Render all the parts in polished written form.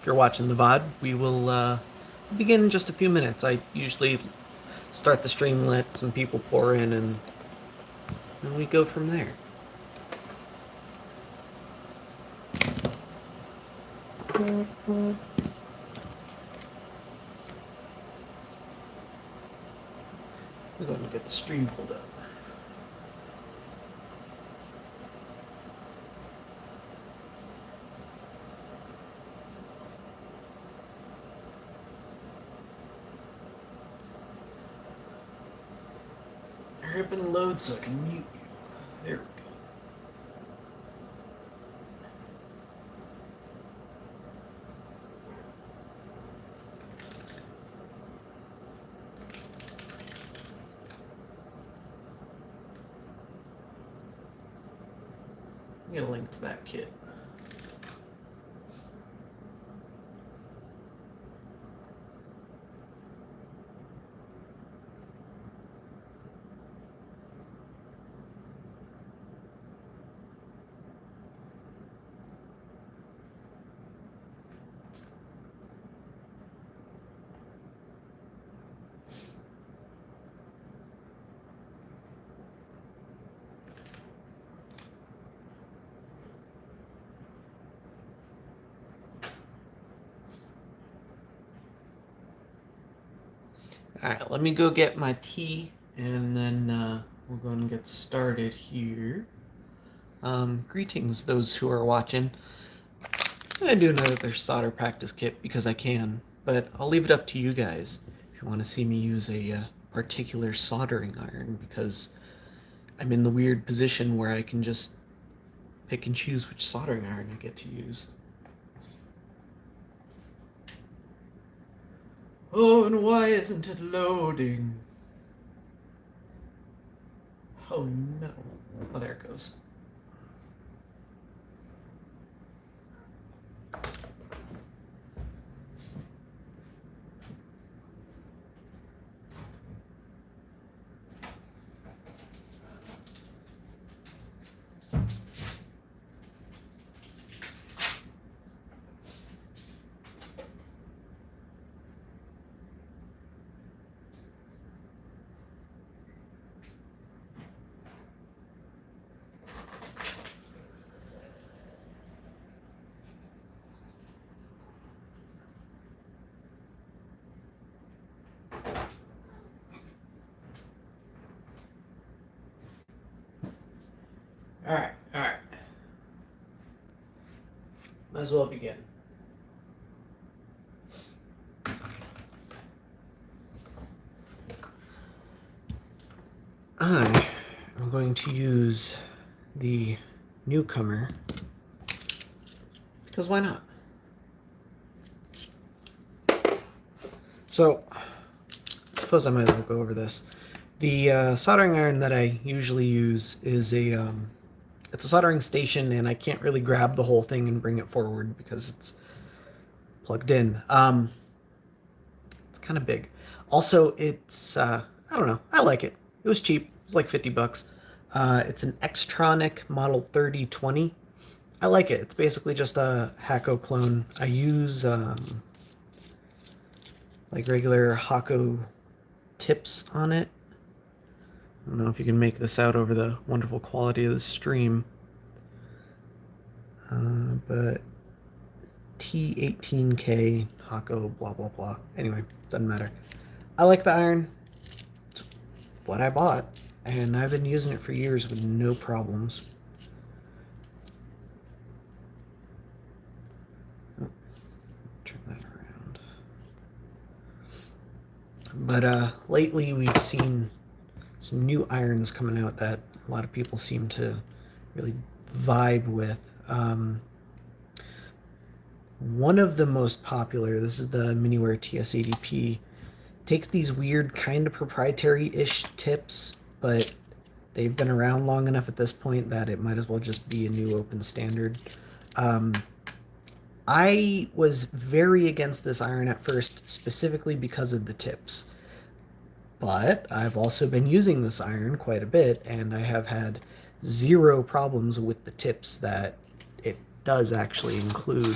if you're watching the VOD, we will begin in just a few minutes. I usually start the stream, let some people pour in, and then we go from there. We're going to get the stream pulled up. Hurry up and load so I can mute you. There we go. Get a link to that kit. Alright, let me go get my tea, and then we'll go and get started here. Greetings, those who are watching. I'm going to do another solder practice kit because I can, but I'll leave it up to you guys if you want to see me use a particular soldering iron, because I'm in the weird position where I can just pick and choose which soldering iron I get to use. Oh, and why isn't it loading? Oh no. Oh, there it goes. Alright. Might as well begin. I am going to use the newcomer, because why not? So, I suppose I might as well go over this. The soldering iron that I usually use is it's a soldering station, and I can't really grab the whole thing and bring it forward because it's plugged in. It's kind of big. Also, it's, I don't know, I like it. It was cheap. It was like 50 bucks. It's an Xtronic Model 3020. I like it. It's basically just a Hako clone. I use like regular Hako tips on it. I don't know if you can make this out over the wonderful quality of the stream. But T18K Hako blah blah blah. Anyway, doesn't matter. I like the iron. It's what I bought, and I've been using it for years with no problems. Oh, turn that around. But lately we've seen some new irons coming out that a lot of people seem to really vibe with. One of the most popular, this is the Miniware TS80P, takes these weird kind of proprietary-ish tips, but they've been around long enough at this point that it might as well just be a new open standard. I was very against this iron at first, specifically because of the tips. But I've also been using this iron quite a bit, and I have had zero problems with the tips that it does actually include.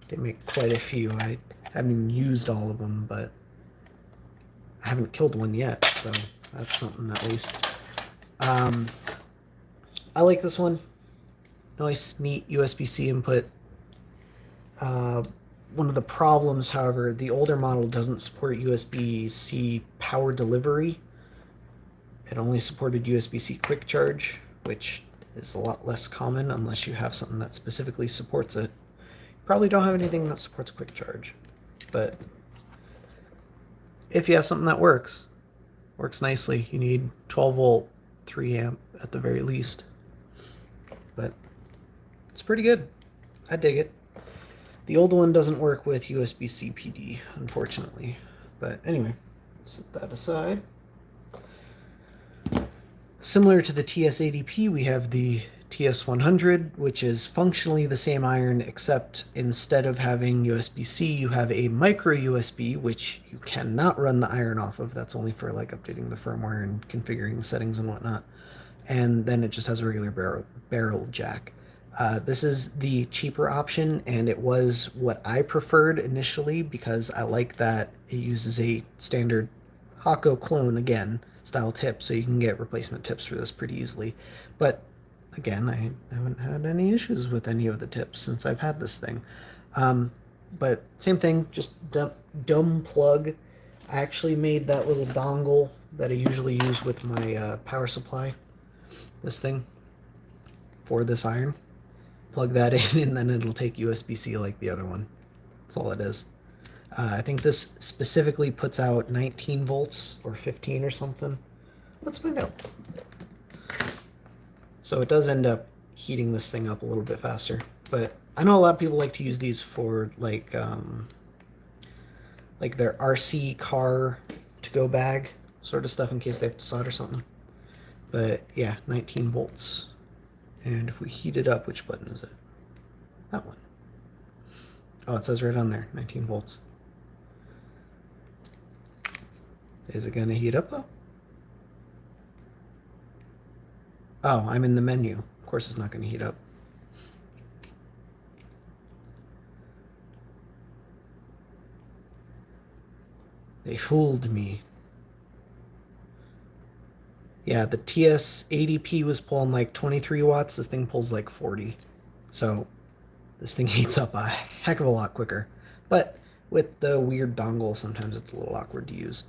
They make quite a few. I haven't even used all of them, but I haven't killed one yet, so that's something at least. I like this one. Nice, neat USB-C input. One of the problems, however, the older model doesn't support USB-C power delivery. It only supported USB-C quick charge, which is a lot less common unless you have something that specifically supports it. You probably don't have anything that supports quick charge, but if you have something that works nicely, you need 12 volt, 3 amp at the very least. But it's pretty good. I dig it. The old one doesn't work with USB-C PD, unfortunately. But anyway, set that aside. Similar to the TS80P, we have the TS100, which is functionally the same iron, except instead of having USB-C, you have a micro USB, which you cannot run the iron off of. That's only for like updating the firmware and configuring the settings and whatnot. And then it just has a regular barrel jack. This is the cheaper option, and it was what I preferred initially because I like that it uses a standard Hako clone, again, style tip, so you can get replacement tips for this pretty easily. But again, I haven't had any issues with any of the tips since I've had this thing. But same thing, just dumb plug. I actually made that little dongle that I usually use with my power supply, this thing, for this iron. Plug that in and then it'll take USB-C like the other one. That's all it is. I think this specifically puts out 19 volts or 15 or something. Let's find out. So it does end up heating this thing up a little bit faster. But I know a lot of people like to use these for like their RC car to-go bag sort of stuff in case they have to solder something. But yeah, 19 volts. And if we heat it up, which button is it? That one. Oh, it says right on there, 19 volts. Is it gonna heat up though? Oh, I'm in the menu. Of course it's not gonna heat up. They fooled me. Yeah, the TS80P was pulling like 23 watts. This thing pulls like 40. So this thing heats up a heck of a lot quicker. But with the weird dongle, sometimes it's a little awkward to use.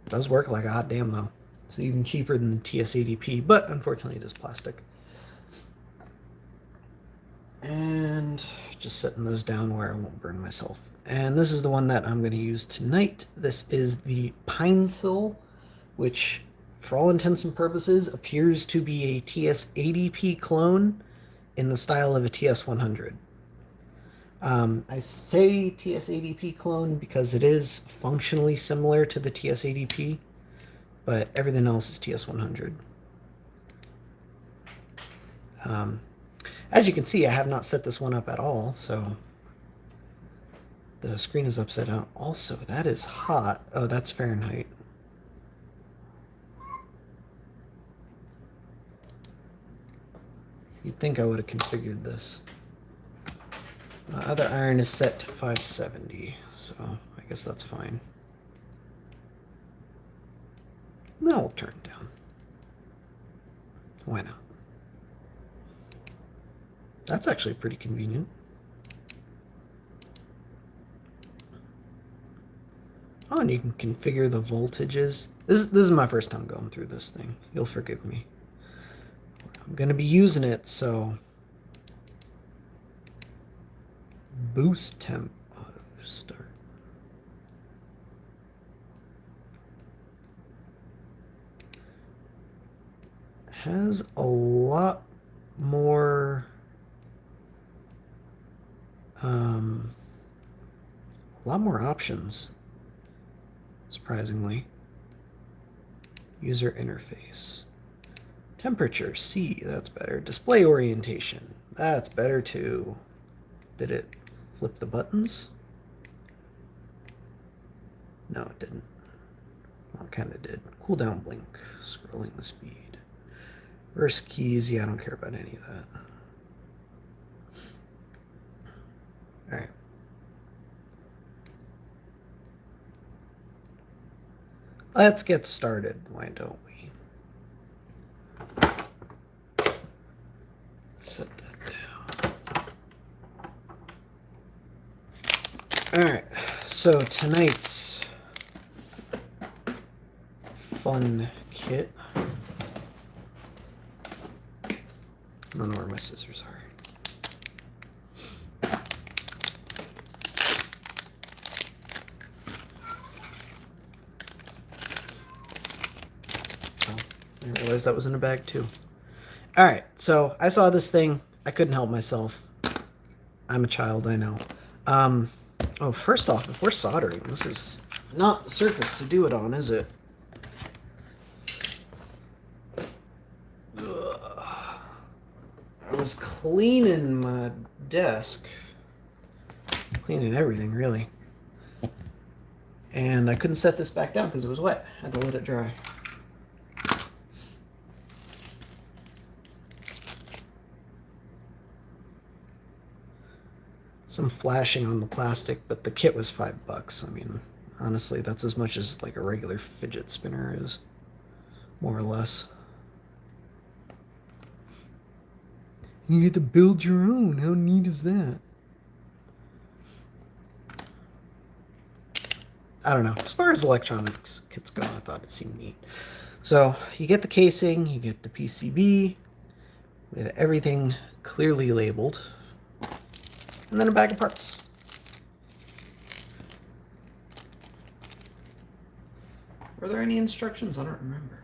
It does work like a hot damn though. It's even cheaper than the TS80P, but unfortunately it is plastic. And just setting those down where I won't burn myself. And this is the one that I'm going to use tonight. This is the Pine-Sil, which for all intents and purposes appears to be a TS80P clone in the style of a TS100. I say TS80P clone because it is functionally similar to the TS80P, but everything else is TS100. As you can see, I have not set this one up at all, so the screen is upside down. Also, that is hot. Oh, that's Fahrenheit. You'd think I would have configured this. My other iron is set to 570, so I guess that's fine. Now we'll turn it down. Why not? That's actually pretty convenient. Oh, and you can configure the voltages. This is my first time going through this thing. You'll forgive me. I'm going to be using it, so... Boost temp auto start. Has a lot more... a lot more options, surprisingly. User interface. Temperature, C, that's better. Display orientation, that's better too. Did it flip the buttons? No, it didn't. Well, it kind of did. Cooldown blink, scrolling speed. Reverse keys, yeah, I don't care about any of that. All right. Let's get started. Why don't we? Set that down. All right. So tonight's fun kit. I don't know where my scissors are. I didn't realize that was in a bag too. All right, so I saw this thing. I couldn't help myself. I'm a child, I know. Oh, first off, if we're soldering, this is not the surface to do it on, is it? Ugh. I was cleaning my desk. Cleaning everything, really. And I couldn't set this back down because it was wet. I had to let it dry. Some flashing on the plastic, but the kit was $5. I mean, honestly, that's as much as like a regular fidget spinner is, more or less. You get to build your own. How neat is that? I don't know. As far as electronics kits go, I thought it seemed neat. So you get the casing, you get the PCB with everything clearly labeled, and then a bag of parts. Were there any instructions? I don't remember.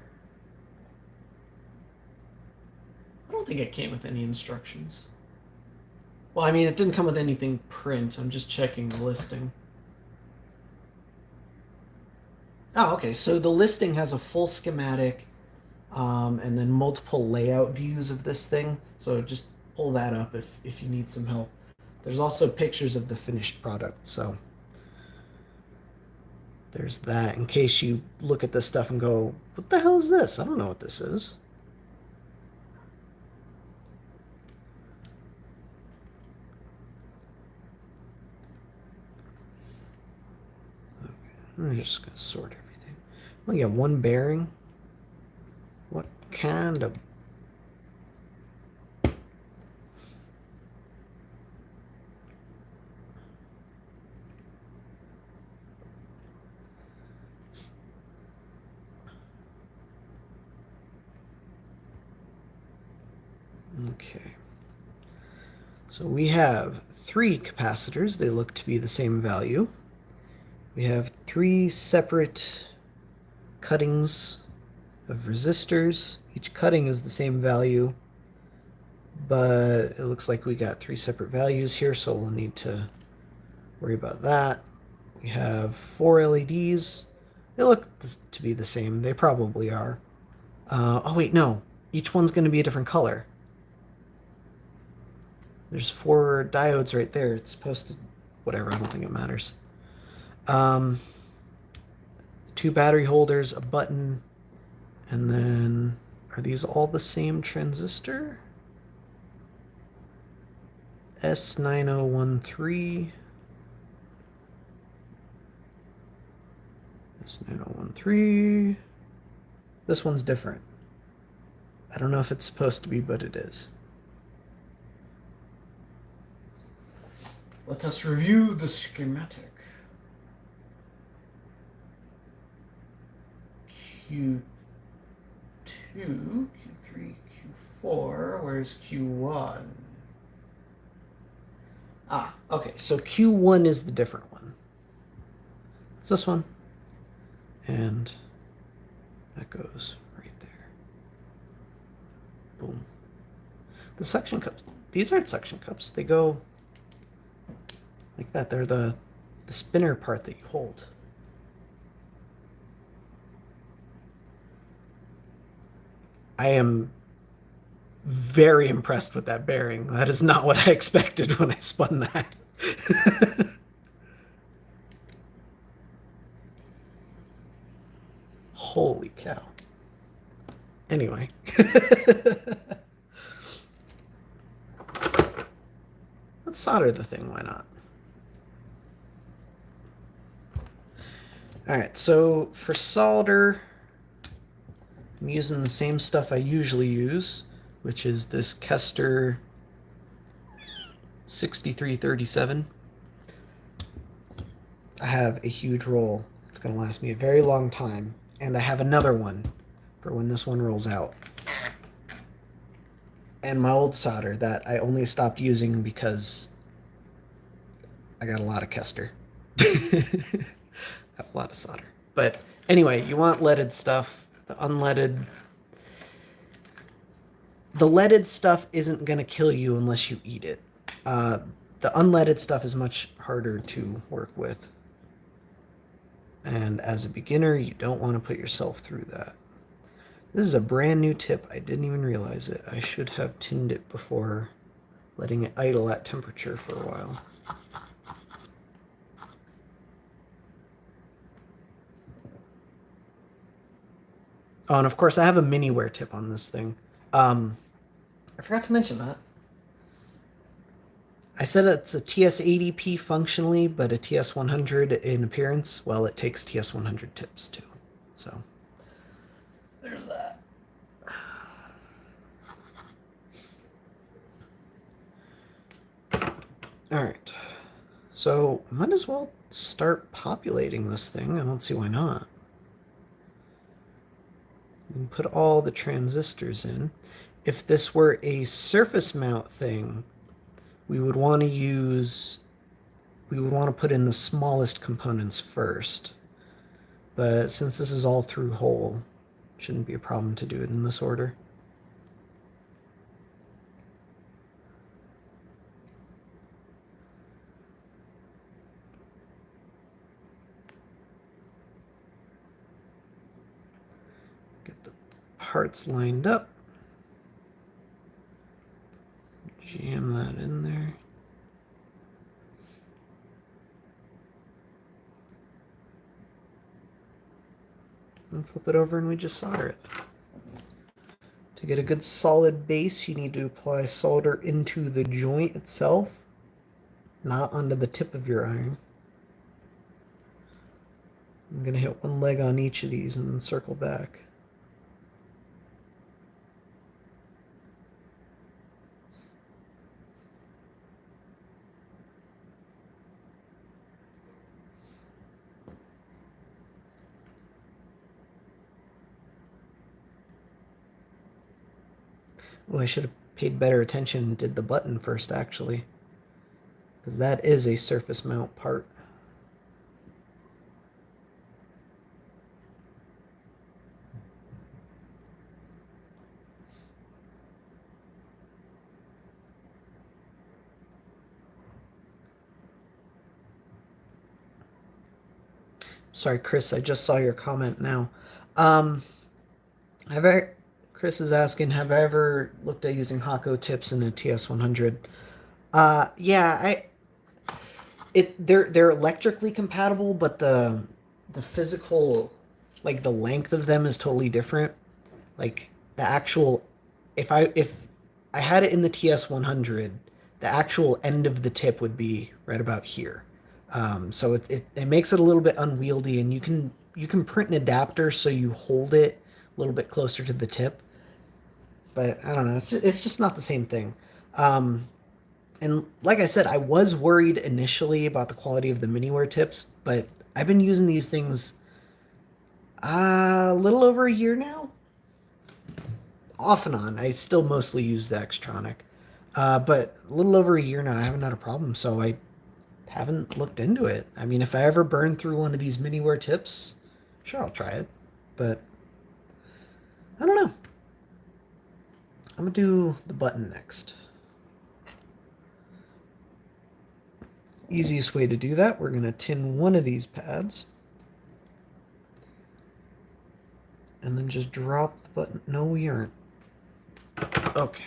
I don't think it came with any instructions. Well, I mean, it didn't come with anything print. I'm just checking the listing. Oh, okay. So the listing has a full schematic and then multiple layout views of this thing. So just pull that up if you need some help. There's also pictures of the finished product. So there's that in case you look at this stuff and go, what the hell is this? I don't know what this is. Okay. I'm just going to sort everything. Only got one bearing. What kind of... Okay. So we have 3 capacitors. They look to be the same value. We have 3 separate cuttings of resistors. Each cutting is the same value, but it looks like we got 3 separate values here, so we'll need to worry about that. We have 4 LEDs. They look to be the same. They probably are. Oh wait, no. Each one's going to be a different color. There's 4 diodes right there. It's supposed to... whatever, I don't think it matters. 2 battery holders, a button, and then... are these all the same transistor? S9013. S9013. This one's different. I don't know if it's supposed to be, but it is. Let us review the schematic. Q2, Q3, Q4. Where's Q1? Ah, okay. So Q1 is the different one. It's this one. And that goes right there. Boom. The suction cups. These aren't suction cups. They go like that. They're the spinner part that you hold. I am very impressed with that bearing. That is not what I expected when I spun that. Holy cow. Anyway. Let's solder the thing, why not? Alright, so for solder, I'm using the same stuff I usually use, which is this Kester 6337. I have a huge roll. It's going to last me a very long time. And I have another one for when this one rolls out. And my old solder that I only stopped using because I got a lot of Kester. I have a lot of solder. But anyway, you want leaded stuff. The leaded stuff isn't going to kill you unless you eat it. The unleaded stuff is much harder to work with. And as a beginner, you don't want to put yourself through that. This is a brand new tip. I didn't even realize it. I should have tinned it before letting it idle at temperature for a while. Oh, and of course, I have a mini wear tip on this thing. I forgot to mention that. I said it's a TS80P functionally, but a TS100 in appearance. Well, it takes TS100 tips too. So there's that. All right. So might as well start populating this thing. I don't see why not. We can put all the transistors in. If this were a surface mount thing, we would want to put in the smallest components first. But since this is all through hole, it shouldn't be a problem to do it in this order. Get the parts lined up. Jam that in there. And flip it over and we just solder it. To get a good solid base, you need to apply solder into the joint itself, not onto the tip of your iron. I'm going to hit one leg on each of these and then circle back. Oh, I should have paid better attention and did the button first, actually. Because that is a surface mount part. Sorry, Chris, I just saw your comment now. Um, Chris is asking, have I ever looked at using Hako tips in a TS100? Yeah, they're electrically compatible, but the physical, like the length of them is totally different. Like the actual, if I had it in the TS100, the actual end of the tip would be right about here. So it makes it a little bit unwieldy, and you can print an adapter so you hold it a little bit closer to the tip. But I don't know, it's just not the same thing. Um, and like I said, I was worried initially about the quality of the miniware tips, but I've been using these things a little over a year now, off and on. I still mostly use the Xtronic, but a little over a year now, I haven't had a problem, so I haven't looked into it. I mean, if I ever burn through one of these miniware tips, sure, I'll try it, but I don't know. I'm gonna do the button next. Easiest way to do that, we're gonna tin one of these pads and then just drop the button. No, we aren't. Okay.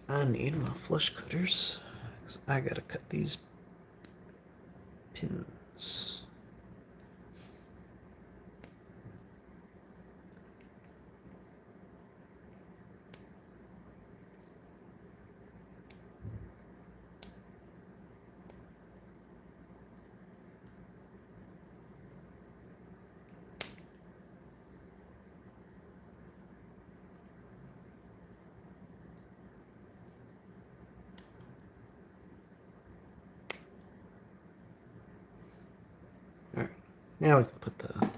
I need my flush cutters because I gotta cut these pins. Now we can put the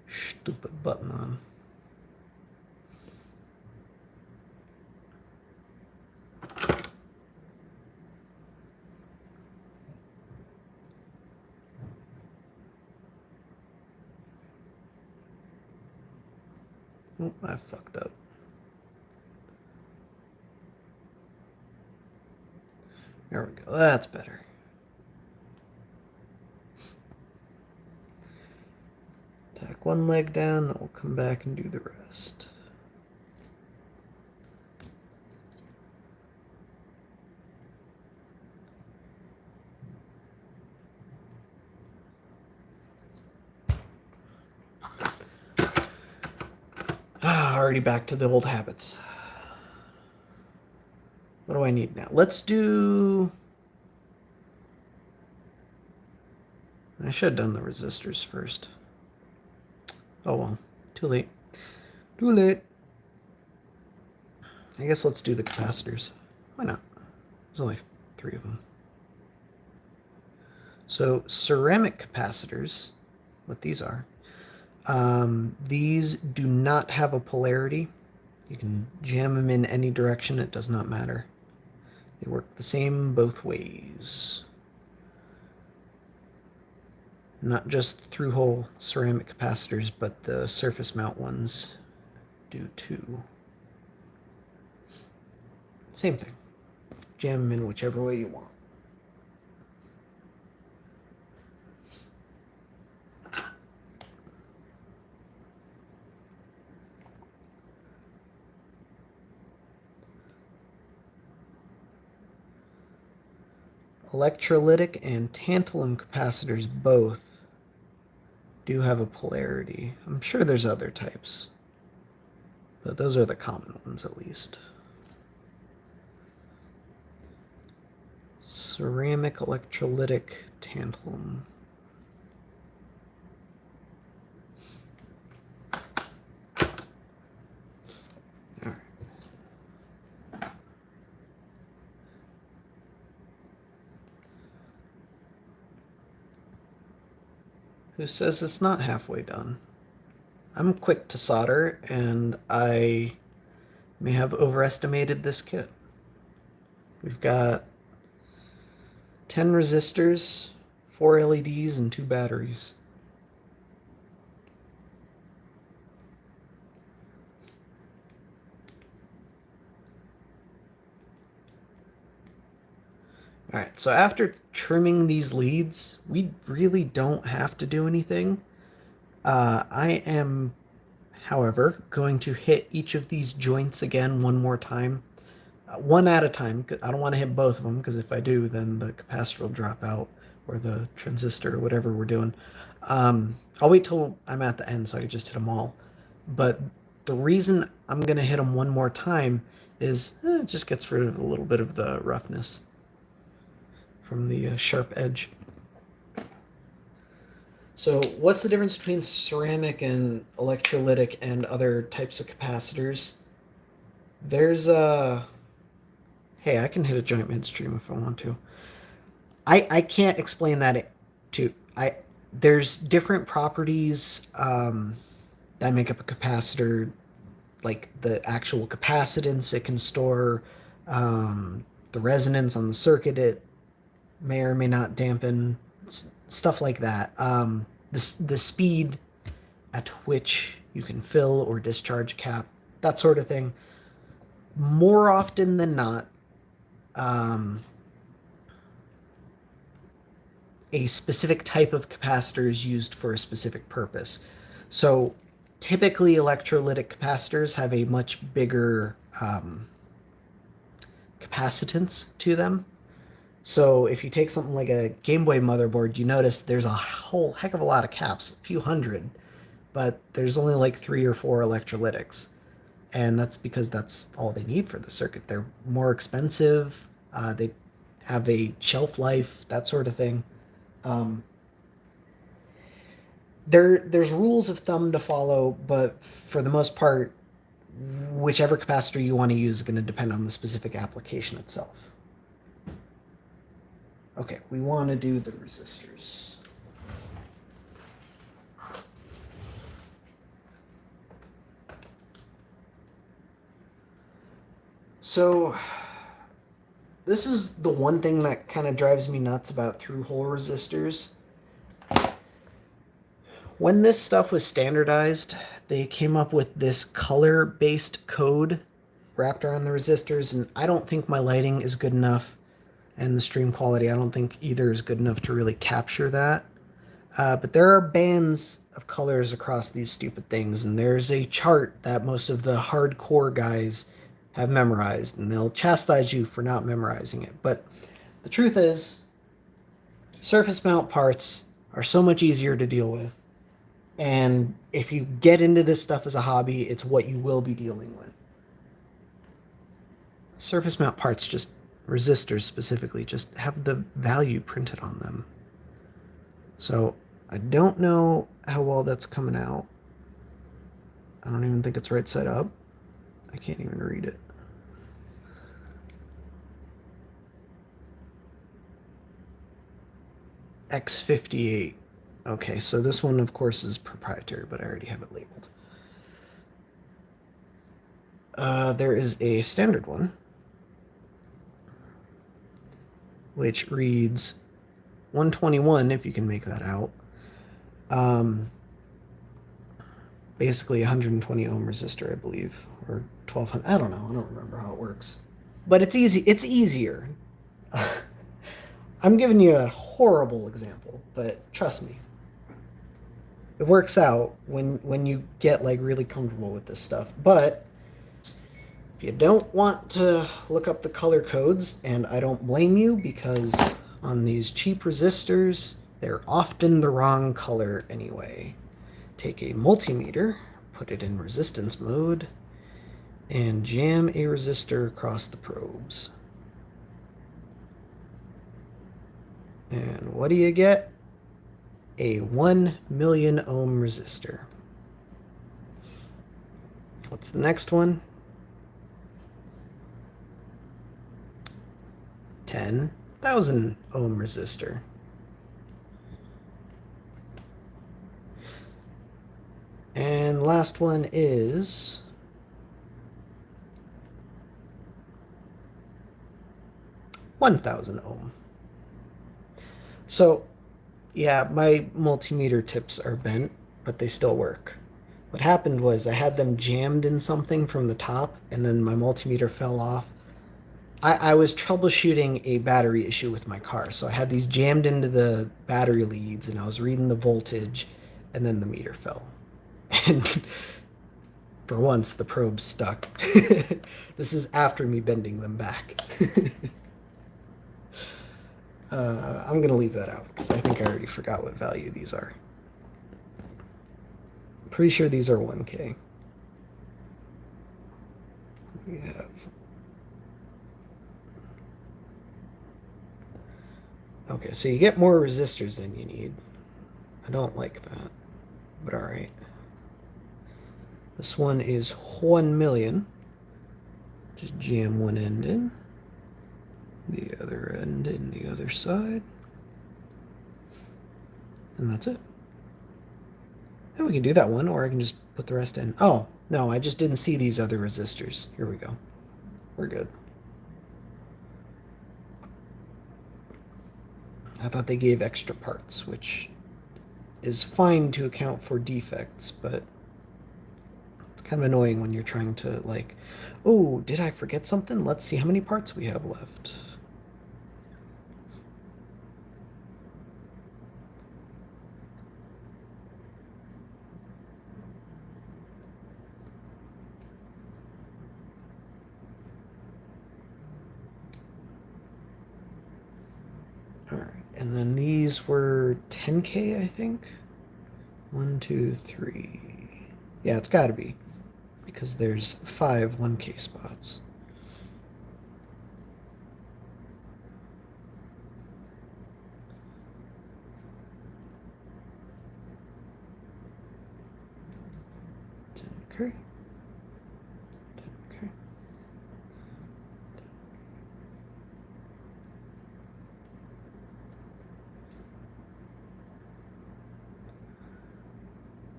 stupid button on. Oh, I fucked up. There we go. That's better. Tack one leg down, then we'll come back and do the rest. Already back to the old habits. What do I need now? Let's do... I should have done the resistors first. Oh well, too late. Too late. I guess let's do the capacitors. Why not? There's only 3 of them. So ceramic capacitors, what these are, these do not have a polarity. You can jam them in any direction, it does not matter. They work the same both ways. Not just through-hole ceramic capacitors, but the surface mount ones do too. Same thing. Jam them in whichever way you want. Electrolytic and tantalum capacitors both do have a polarity. I'm sure there's other types, but those are the common ones at least. Ceramic, electrolytic, tantalum. All right. Who says it's not halfway done? I'm quick to solder, and I may have overestimated this kit. We've got 10 resistors, 4 LEDs, and 2 batteries. All right, so after trimming these leads, we really don't have to do anything. I am, however, going to hit each of these joints again one more time. One at a time, because I don't want to hit both of them, because if I do, then the capacitor will drop out, or the transistor, or whatever we're doing. I'll wait till I'm at the end so I can just hit them all. But the reason I'm going to hit them one more time is it just gets rid of a little bit of the roughness from the sharp edge. So what's the difference between ceramic and electrolytic and other types of capacitors? There's a... Hey, I can hit a joint midstream if I want to. I can't explain that to... There's different properties that make up a capacitor, like the actual capacitance it can store, the resonance on the circuit it may or may not dampen, stuff like that. The speed at which you can fill or discharge a cap, that sort of thing. More often than not, a specific type of capacitor is used for a specific purpose. So typically electrolytic capacitors have a much bigger capacitance to them. So if you take something like a Game Boy motherboard, you notice there's a whole heck of a lot of caps, a few hundred, but there's only like 3 or 4 electrolytics. And that's because that's all they need for the circuit. They're more expensive, they have a shelf life, that sort of thing. There's rules of thumb to follow, but for the most part, whichever capacitor you want to use is going to depend on the specific application itself. Okay, we want to do the resistors. So this is the one thing that kind of drives me nuts about through-hole resistors. When this stuff was standardized, they came up with this color-based code wrapped around the resistors, and I don't think my lighting is good enough, and the stream quality, I don't think either is good enough to really capture that. But there are bands of colors across these stupid things, and there's a chart that most of the hardcore guys have memorized, and they'll chastise you for not memorizing it. But the truth is, surface mount parts are so much easier to deal with. And if you get into this stuff as a hobby, it's what you will be dealing with. Surface mount parts, just resistors specifically, just have the value printed on them. So I don't know how well that's coming out. I don't even think it's right side up. I can't even read it. X58. Okay, so this one, of course, is proprietary, but I already have it labeled. There is a standard one, which reads 121, if you can make that out. Basically 120 ohm resistor, I believe, or 1200. I don't know. I don't remember how it works. But it's easy. It's easier. I'm giving you a horrible example, but trust me. It works out when you get like really comfortable with this stuff. But if you don't want to look up the color codes, and I don't blame you, because on these cheap resistors, they're often the wrong color anyway. Take a multimeter, put it in resistance mode, and jam a resistor across the probes. And what do you get? A 1 million ohm resistor. What's the next one? 10,000 ohm resistor. And last one is 1,000 ohm. So, yeah, my multimeter tips are bent, but they still work. What happened was I had them jammed in something from the top, and then my multimeter fell off. I was troubleshooting a battery issue with my car, so I had these jammed into the battery leads, and I was reading the voltage, and then the meter fell. And for once, the probe's stuck. This is after me bending them back. I'm going to leave that out because I think I already forgot what value these are. I'm pretty sure these are 1K. We have... Okay, so you get more resistors than you need. I don't like that, but alright. This one is 1 million. Just jam one end in. The other end in the other side. And that's it. And we can do that one, or I can just put the rest in. Oh, no, I just didn't see these other resistors. Here we go. We're good. I thought they gave extra parts, which is fine to account for defects, but it's kind of annoying when you're trying to, like, oh, did I forget something? Let's see how many parts we have left. All right, and then these were 10K, I think. 1, 2, 3. Yeah, it's got to be, because there's 5 1K spots. Okay. Okay.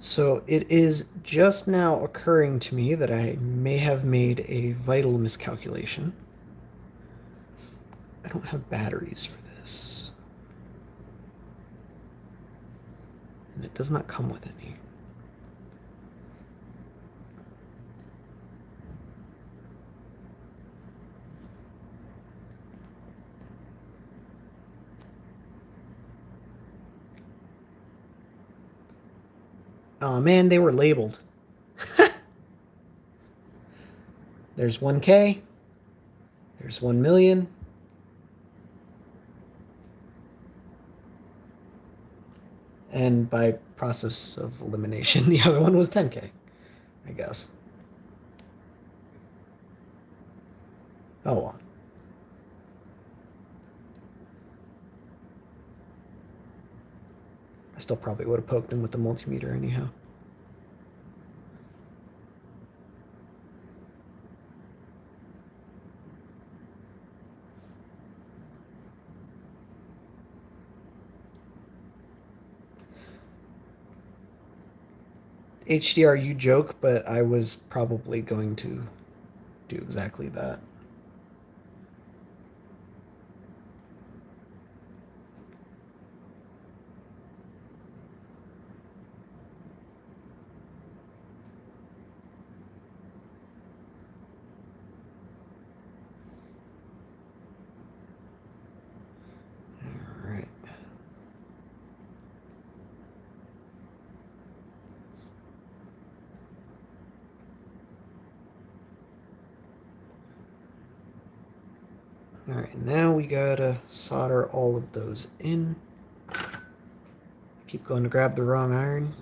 So it is just now occurring to me that I may have made a vital miscalculation. I don't have batteries for this. And it does not come with any. Oh man, they were labeled. There's 1K. There's 1 million. And by process of elimination, the other one was 10K, I guess. Oh well. I still probably would have poked him with the multimeter anyhow. HDR, you joke, but I was probably going to do exactly that. All right. All right, now we gotta solder all of those in. Keep going to grab the wrong iron.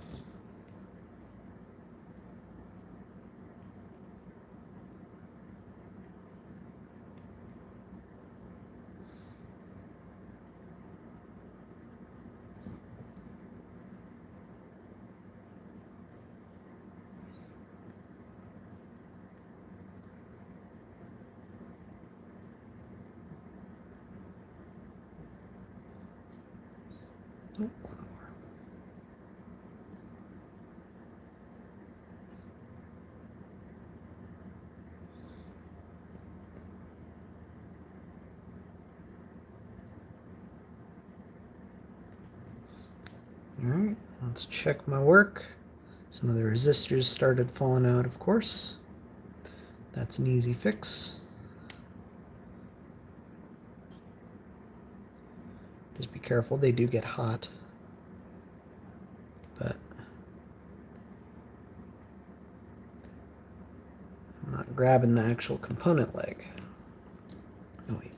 All right, let's check my work. Some of the resistors started falling out, of course. That's an easy fix. Just be careful, they do get hot. But I'm not grabbing the actual component leg. Oh wait.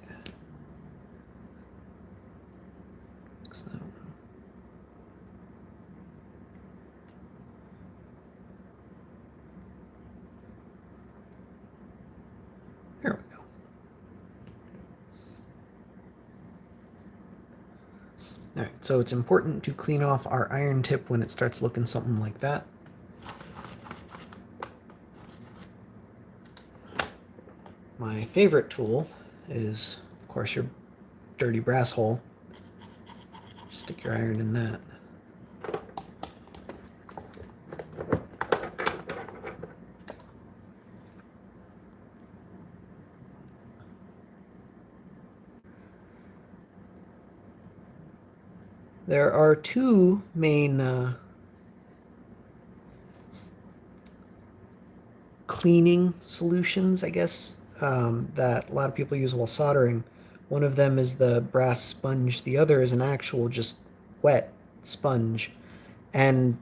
Fix that one. There we go. All right, so it's important to clean off our iron tip when it starts looking something like that. My favorite tool is, of course, your dirty brass hole. Stick your iron in that. There are two main cleaning solutions, I guess, that a lot of people use while soldering. One of them is the brass sponge. The other is an actual just wet sponge. And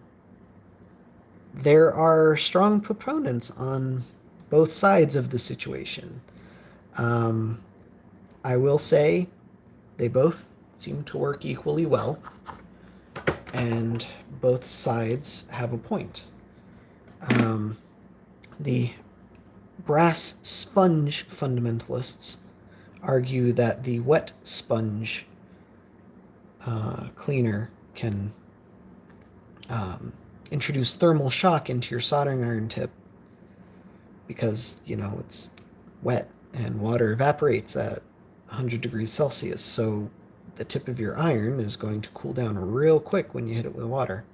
there are strong proponents on both sides of the situation. I will say they both seem to work equally well, and both sides have a point. The brass sponge fundamentalists argue that the wet sponge cleaner can introduce thermal shock into your soldering iron tip because, you know, it's wet and water evaporates at 100 degrees Celsius, so the tip of your iron is going to cool down real quick when you hit it with water.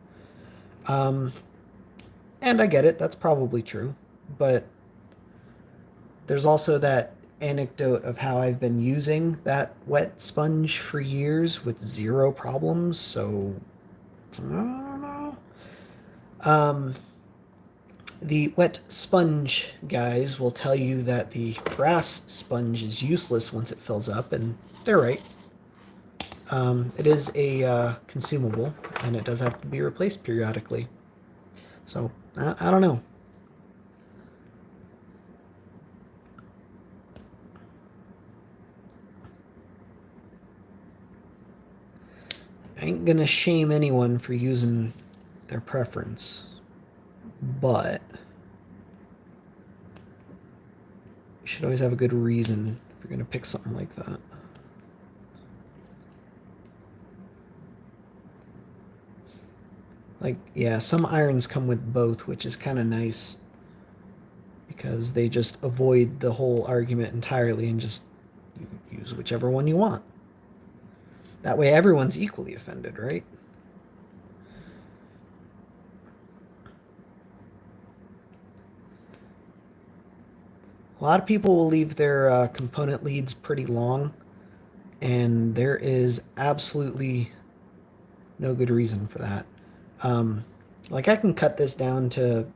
And I get it, that's probably true. But there's also that anecdote of how I've been using that wet sponge for years with zero problems, so I don't know. Um, the wet sponge guys will tell you that the brass sponge is useless once it fills up, and they're right. It is a consumable, and it does have to be replaced periodically. So, I don't know. I ain't gonna shame anyone for using their preference, but you should always have a good reason if you're gonna pick something like that. Like, yeah, some irons come with both, which is kind of nice because they just avoid the whole argument entirely and just use whichever one you want. That way everyone's equally offended, right? A lot of people will leave their component leads pretty long, and there is absolutely no good reason for that. Um, like I can cut this down to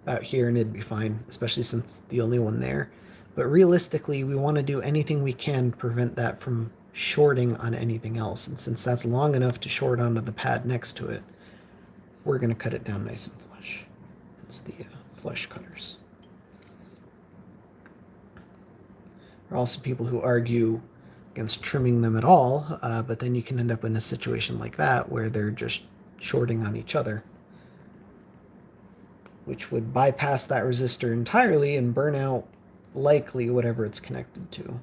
about here and it'd be fine, especially since it's the only one there. But realistically, we want to do anything we can to prevent that from shorting on anything else. And since that's long enough to short onto the pad next to it, we're going to cut it down nice and flush. It's the flush cutters. There are also people who argue against trimming them at all, but then you can end up in a situation like that where they're just shorting on each other, which would bypass that resistor entirely and burn out likely whatever it's connected to.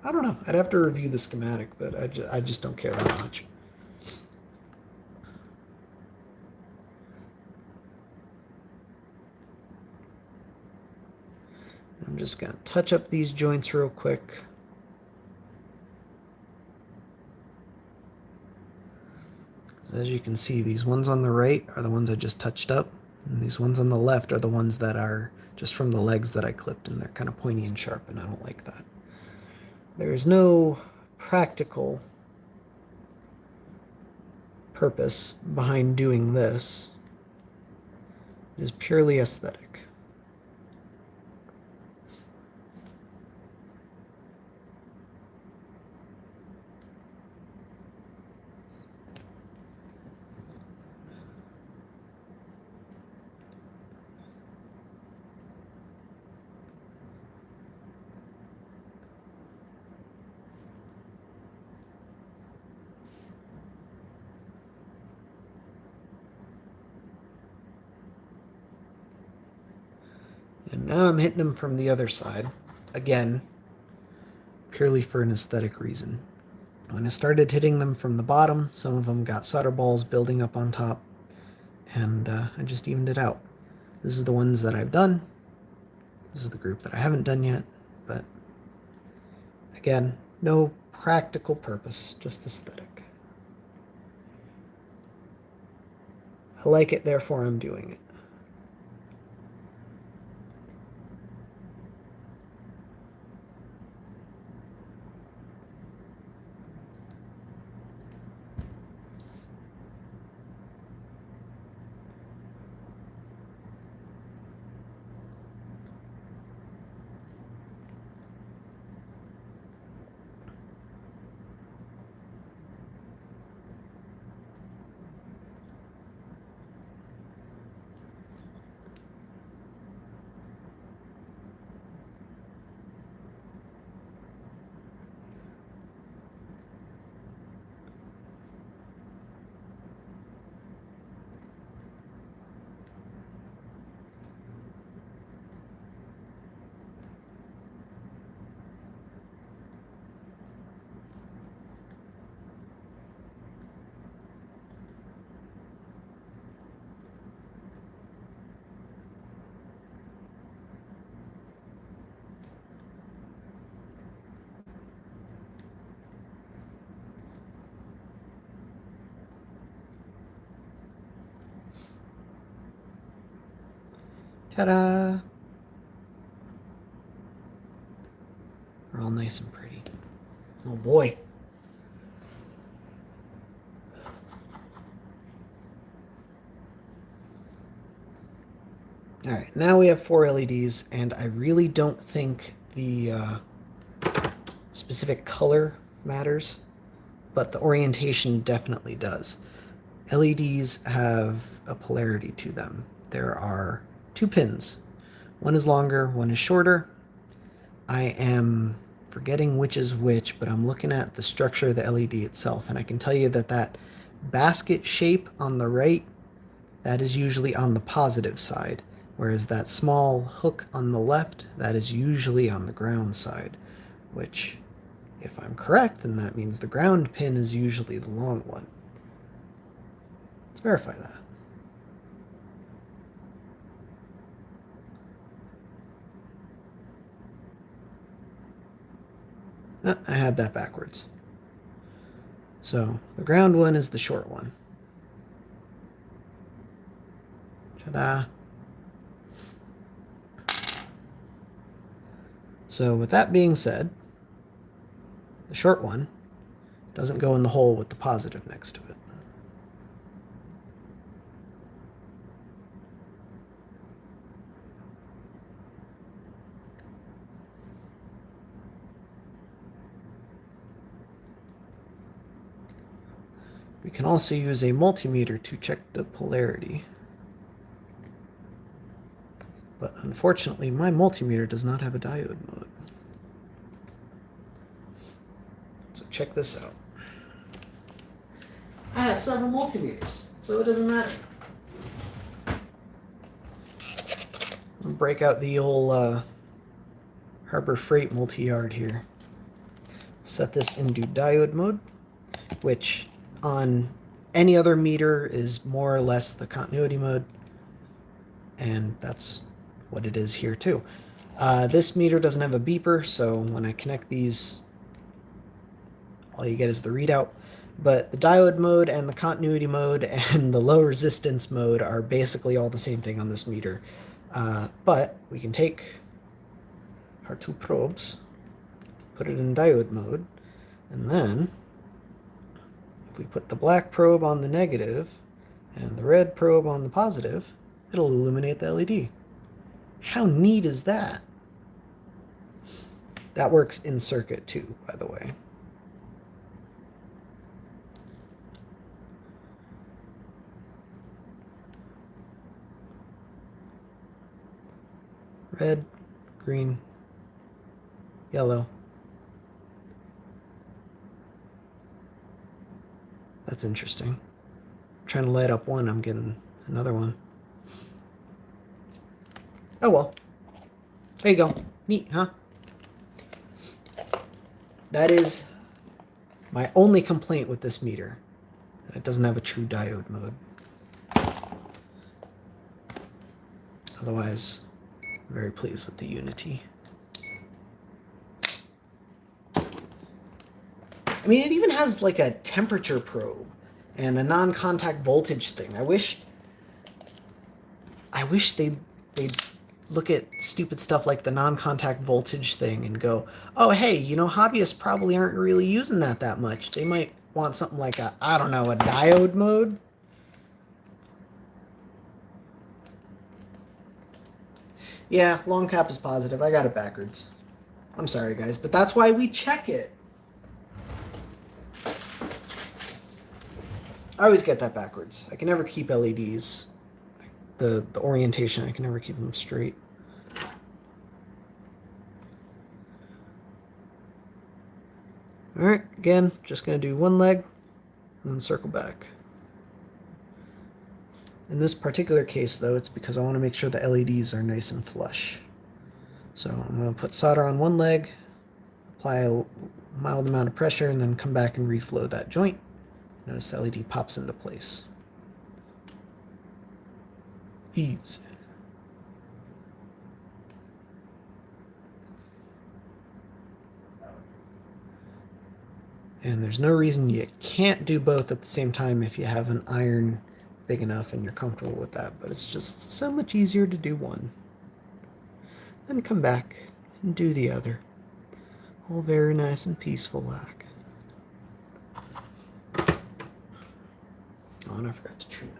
I don't know. I'd have to review the schematic, but I just don't care that much. I'm just going to touch up these joints real quick. As you can see, these ones on the right are the ones I just touched up, and these ones on the left are the ones that are just from the legs that I clipped, and they're kind of pointy and sharp, and I don't like that. There is no practical purpose behind doing this. It is purely aesthetic. And now I'm hitting them from the other side. Again, purely for an aesthetic reason. When I started hitting them from the bottom, some of them got solder balls building up on top, and I just evened it out. This is the ones that I've done. This is the group that I haven't done yet, but again, no practical purpose, just aesthetic. I like it, therefore I'm doing it. Ta-da! They're all nice and pretty. Oh boy. Alright, now we have 4 LEDs, and I really don't think the specific color matters, but the orientation definitely does. LEDs have a polarity to them. There are 2 pins. One is longer, one is shorter. I am forgetting which is which, but I'm looking at the structure of the LED itself, and I can tell you that that basket shape on the right, that is usually on the positive side, whereas that small hook on the left, that is usually on the ground side, which, if I'm correct, then that means the ground pin is usually the long one. Let's verify that. I had that backwards. So the ground one is the short one. Ta-da! So with that being said, the short one doesn't go in the hole with the positive next to it. We can also use a multimeter to check the polarity. But unfortunately, my multimeter does not have a diode mode. So check this out. I have several multimeters, so it doesn't matter. I'll break out the old Harbor Freight multi-yard here. Set this into diode mode, which on any other meter is more or less the continuity mode, and that's what it is here too. This meter doesn't have a beeper, so when I connect these, all you get is the readout. But the diode mode and the continuity mode and the low resistance mode are basically all the same thing on this meter. But we can take our 2 probes, put it in diode mode, and then if we put the black probe on the negative and the red probe on the positive, it'll illuminate the LED. How neat is that? That works in circuit too, by the way. Red, green, yellow. That's interesting. I'm trying to light up one, I'm getting another one. Oh well. There you go. Neat, huh? That is my only complaint with this meter, that it doesn't have a true diode mode. Otherwise, I'm very pleased with the Unity. I mean, it even has like a temperature probe and a non-contact voltage thing. I wish they'd look at stupid stuff like the non-contact voltage thing and go, oh, hey, you know, hobbyists probably aren't really using that much. They might want something like a, I don't know, a diode mode. Yeah, long cap is positive. I got it backwards. I'm sorry, guys, but that's why we check it. I always get that backwards. I can never keep LEDs. The orientation, I can never keep them straight. Alright, again, just going to do one leg and then circle back. In this particular case, though, it's because I want to make sure the LEDs are nice and flush. So I'm going to put solder on one leg, apply a mild amount of pressure, and then come back and reflow that joint. Notice the LED pops into place. Easy. And there's no reason you can't do both at the same time if you have an iron big enough and you're comfortable with that, but it's just so much easier to do one. then come back and do the other. All very nice and peaceful like. Oh, and I forgot to trim it.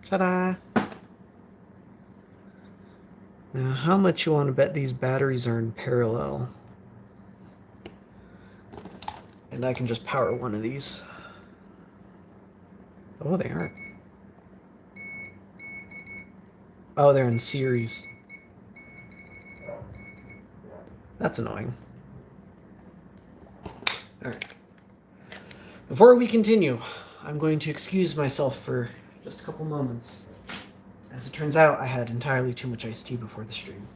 Ta-da! Now, how much you want to bet these batteries are in parallel? And I can just power one of these. Oh, they aren't. Oh, they're in series. That's annoying. Alright. Before we continue, I'm going to excuse myself for just a couple moments. As it turns out, I had entirely too much iced tea before the stream.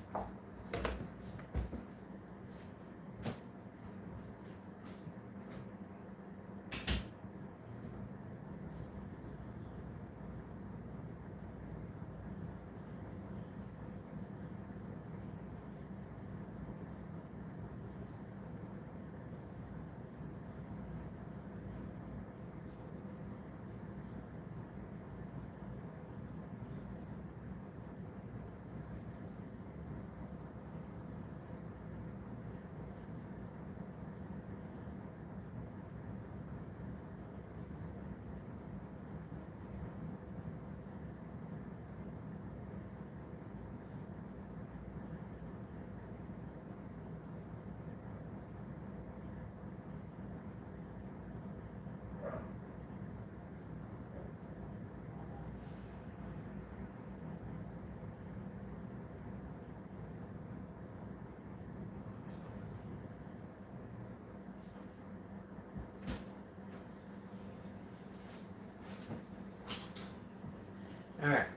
Alright.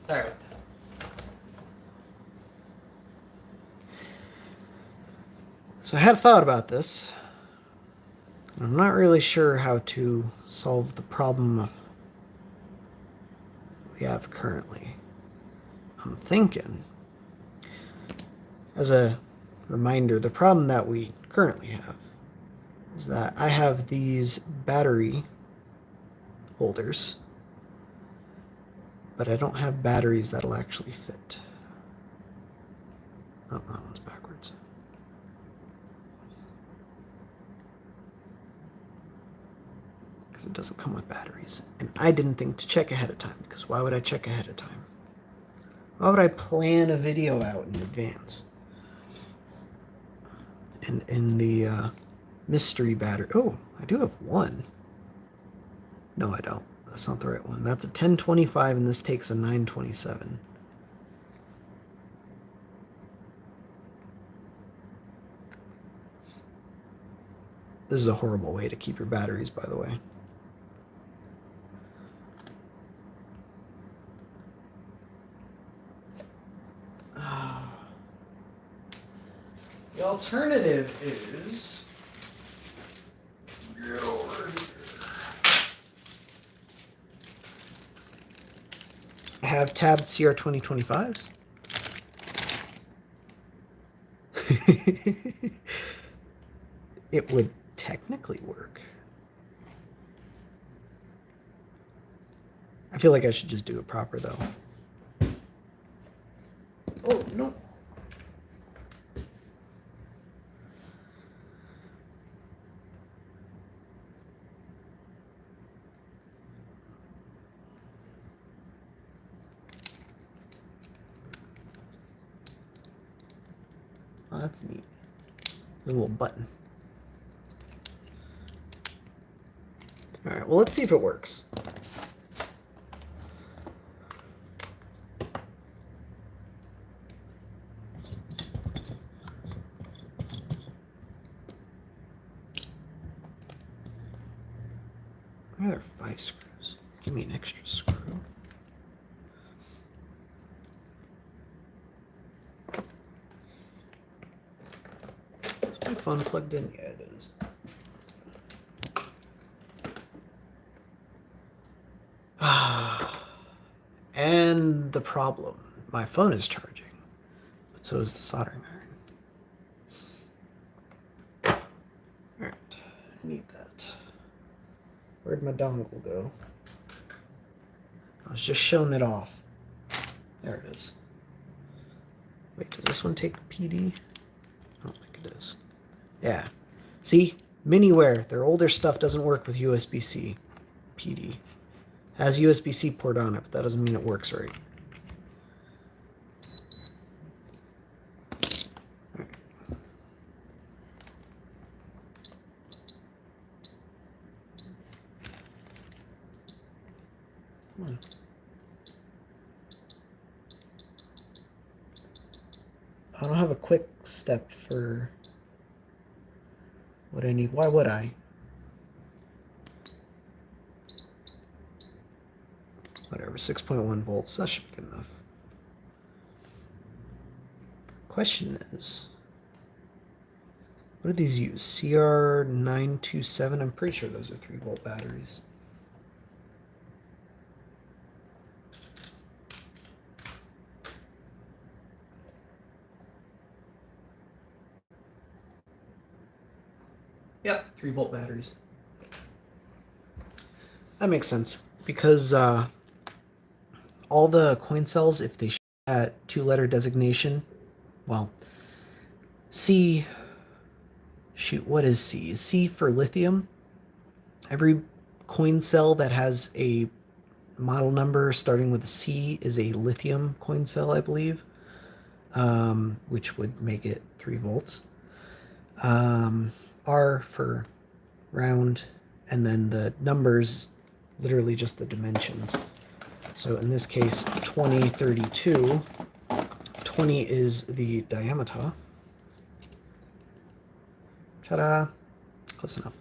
Sorry about that. So I had thought about this. I'm not really sure how to solve the problem we have currently. I'm thinking, as a reminder, the problem that we currently have is that I have these battery holders, but I don't have batteries that'll actually fit. Oh, that one's backwards. Because it doesn't come with batteries. And I didn't think to check ahead of time, because why would I check ahead of time? Why would I plan a video out in advance? And in the mystery battery... Oh, I do have one. No, I don't. That's not the right one. That's a 1025, and this takes a 927. This is a horrible way to keep your batteries, by the way. The alternative is... Get over here. I have tabbed CR 2025s. It would technically work. I feel like I should just do it proper, though. Oh, no. Oh, that's neat. There's a little button. All right, well, let's see if it works. Why are there 5 screws? Give me an extra screw. my phone plugged in? Yeah, it is. And the problem. My phone is charging, but so is the soldering iron. Alright, I need that. Where'd my dongle go? I was just showing it off. There it is. Wait, does this one take PD? I don't think it is. Yeah. See? Miniware. Their older stuff doesn't work with USB-C PD. It has USB-C port on it, but that doesn't mean it works right. Right. Come on. I don't have a quick step for what I need. Why would I? Whatever, 6.1 volts. That should be good enough. Question is, what do these use? CR927? I'm pretty sure those are 3-volt batteries. Yep, 3-volt batteries. That makes sense because all the coin cells, if they shoot at 2-letter designation, well, C. Shoot, what is C? Is C for lithium? Every coin cell that has a model number starting with a C is a lithium coin cell, I believe, which would make it 3 volts. R for round, and then the numbers, literally just the dimensions. So in this case, 2032, 20 is the diameter. Ta-da! Close enough.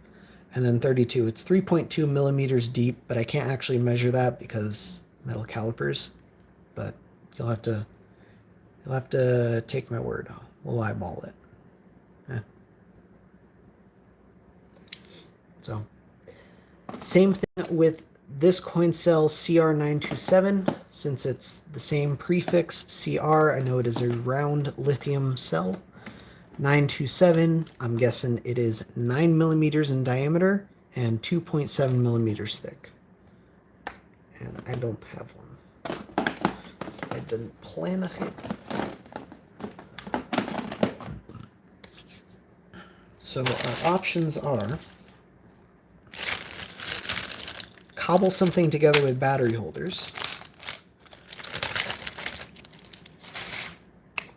And then 32, it's 3.2 millimeters deep, but I can't actually measure that because metal calipers. But you'll have to take my word. We'll eyeball it. So, same thing with this coin cell CR927. Since it's the same prefix, CR, I know it is a round lithium cell. 927, I'm guessing it is 9 millimeters in diameter and 2.7 millimeters thick. And I don't have one. So I didn't plan ahead. So our options are cobble something together with battery holders,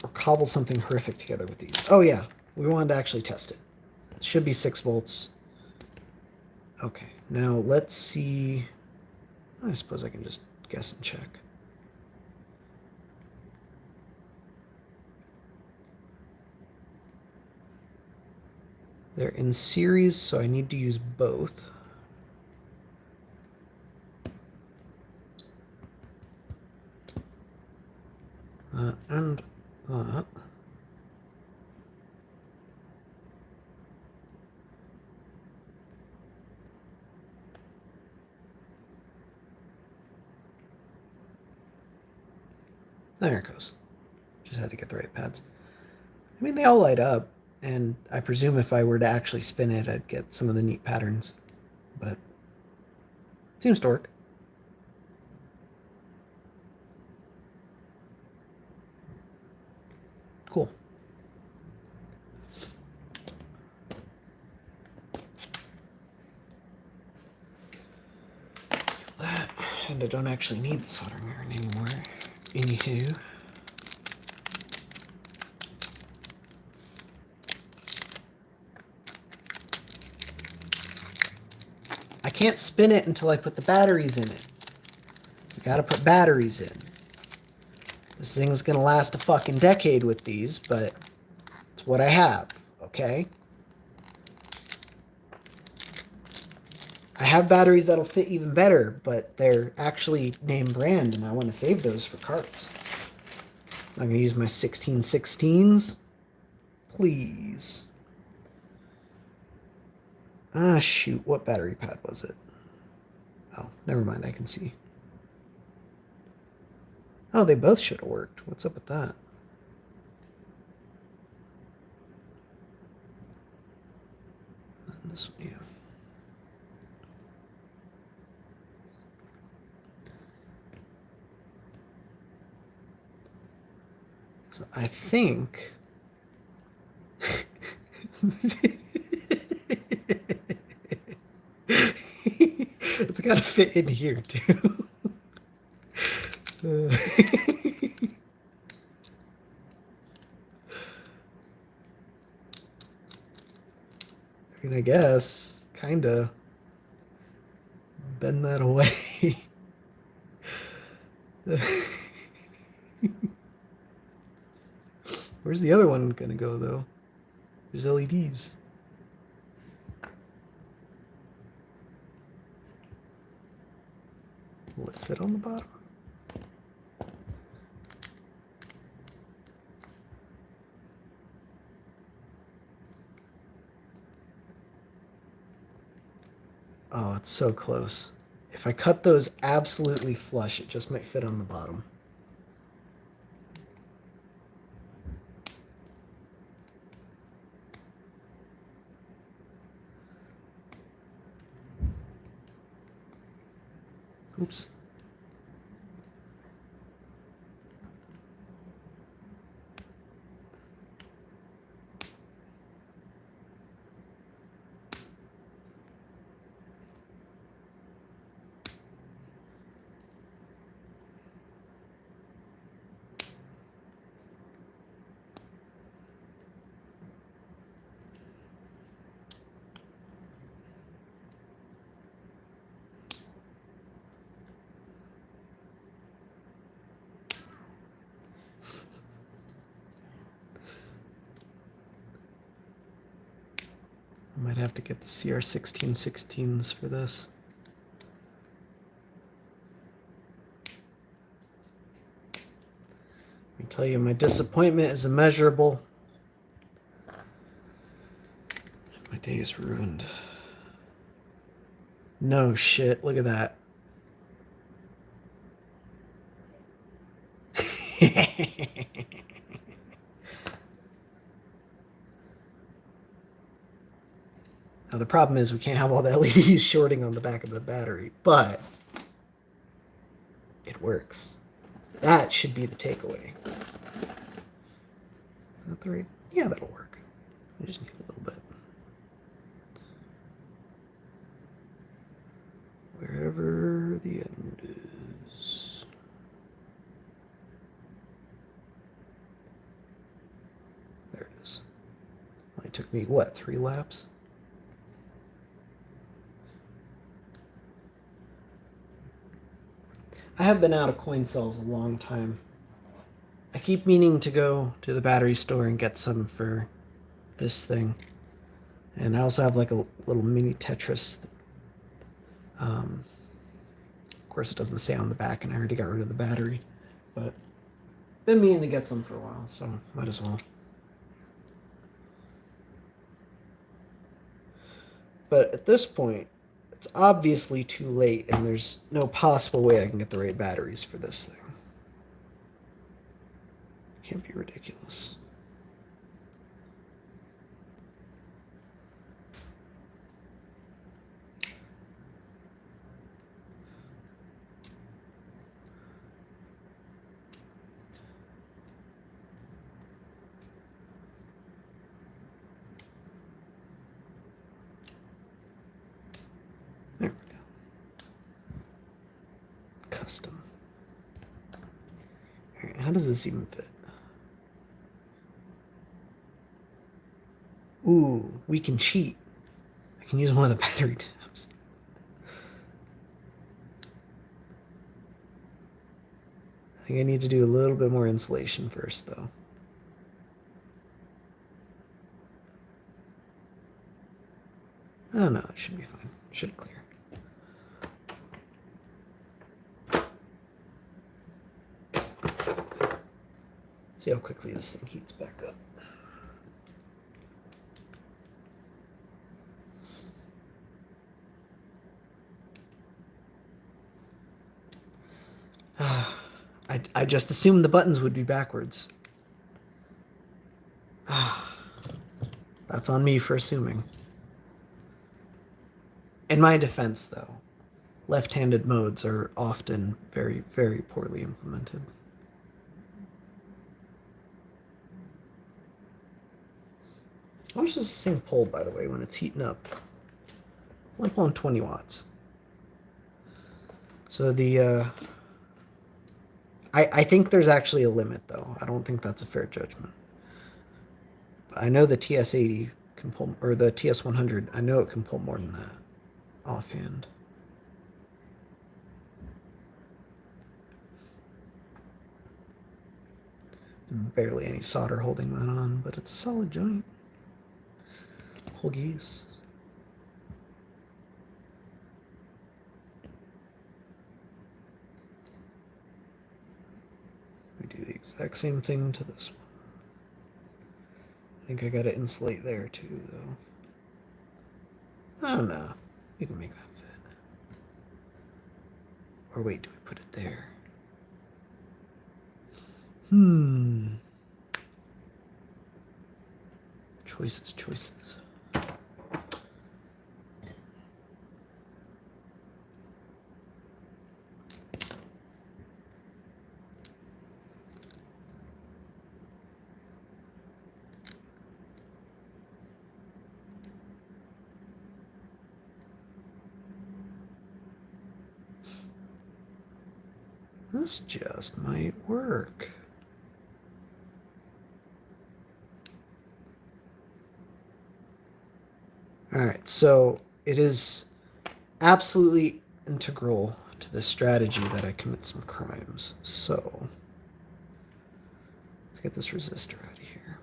or cobble something horrific together with these. Oh yeah, we wanted to actually test it. It should be 6 volts. Okay, now let's see. I suppose I can just guess and check. They're in series, so I need to use both. And that. There it goes. Just had to get the right pads. I mean, they all light up, and I presume if I were to actually spin it, I'd get some of the neat patterns. But seems to work. Cool. That, and I don't actually need the soldering iron anymore. Anywho. I can't spin it until I put the batteries in it. You gotta put batteries in. This thing's gonna last a fucking decade with these, but it's what I have, okay? I have batteries that'll fit even better, but they're actually name brand, and I want to save those for carts. I'm gonna use my 1616s. Please. Ah, shoot. What battery pad was it? Oh, never mind. I can see. Oh, they both should have worked. What's up with that? This one, yeah. So I think... It's got to fit in here, too. I mean, I guess. Kinda. Bend that away. Where's the other one gonna go, though? There's LEDs. Will it fit on the bottom? Oh, it's so close. If I cut those absolutely flush, it just might fit on the bottom. Oops. I might have to get the CR1616s for this. Let me tell you, my disappointment is immeasurable. My day is ruined. No shit, look at that. Now the problem is we can't have all the LEDs shorting on the back of the battery, but it works. That should be the takeaway. Is that the right? Yeah, that'll work. I just need a little bit. Wherever the end is. There it is. Well, it took me, what, 3 laps? I have been out of coin cells a long time. I keep meaning to go to the battery store and get some for this thing. And I also have like a little mini Tetris. Of course, it doesn't say on the back, and I already got rid of the battery. But been meaning to get some for a while, so might as well. But at this point, it's obviously too late, and there's no possible way I can get the right batteries for this thing. Can't be ridiculous. There we go. Custom. All right, how does this even fit? Ooh, we can cheat. I can use one of the battery tabs. I think I need to do a little bit more insulation first, though. Oh no, it should be fine. It should clear. See how quickly this thing heats back up. I just assumed the buttons would be backwards. That's on me for assuming. In my defense, though, left-handed modes are often very, very poorly implemented. How much does this thing pull, by the way, when it's heating up? It's only pulling 20 watts. So the, I think there's actually a limit, though. I don't think that's a fair judgment. I know the TS80 can pull, or the TS100, I know it can pull more than that, offhand. Barely any solder holding that on, but it's a solid joint. Whole geese. We do the exact same thing to this one. I think I gotta insulate there too, though. Oh no, we can make that fit. Or wait, do we put it there? Choices, choices. This just might work. All right, so it is absolutely integral to the strategy that I commit some crimes. So let's get this resistor out of here.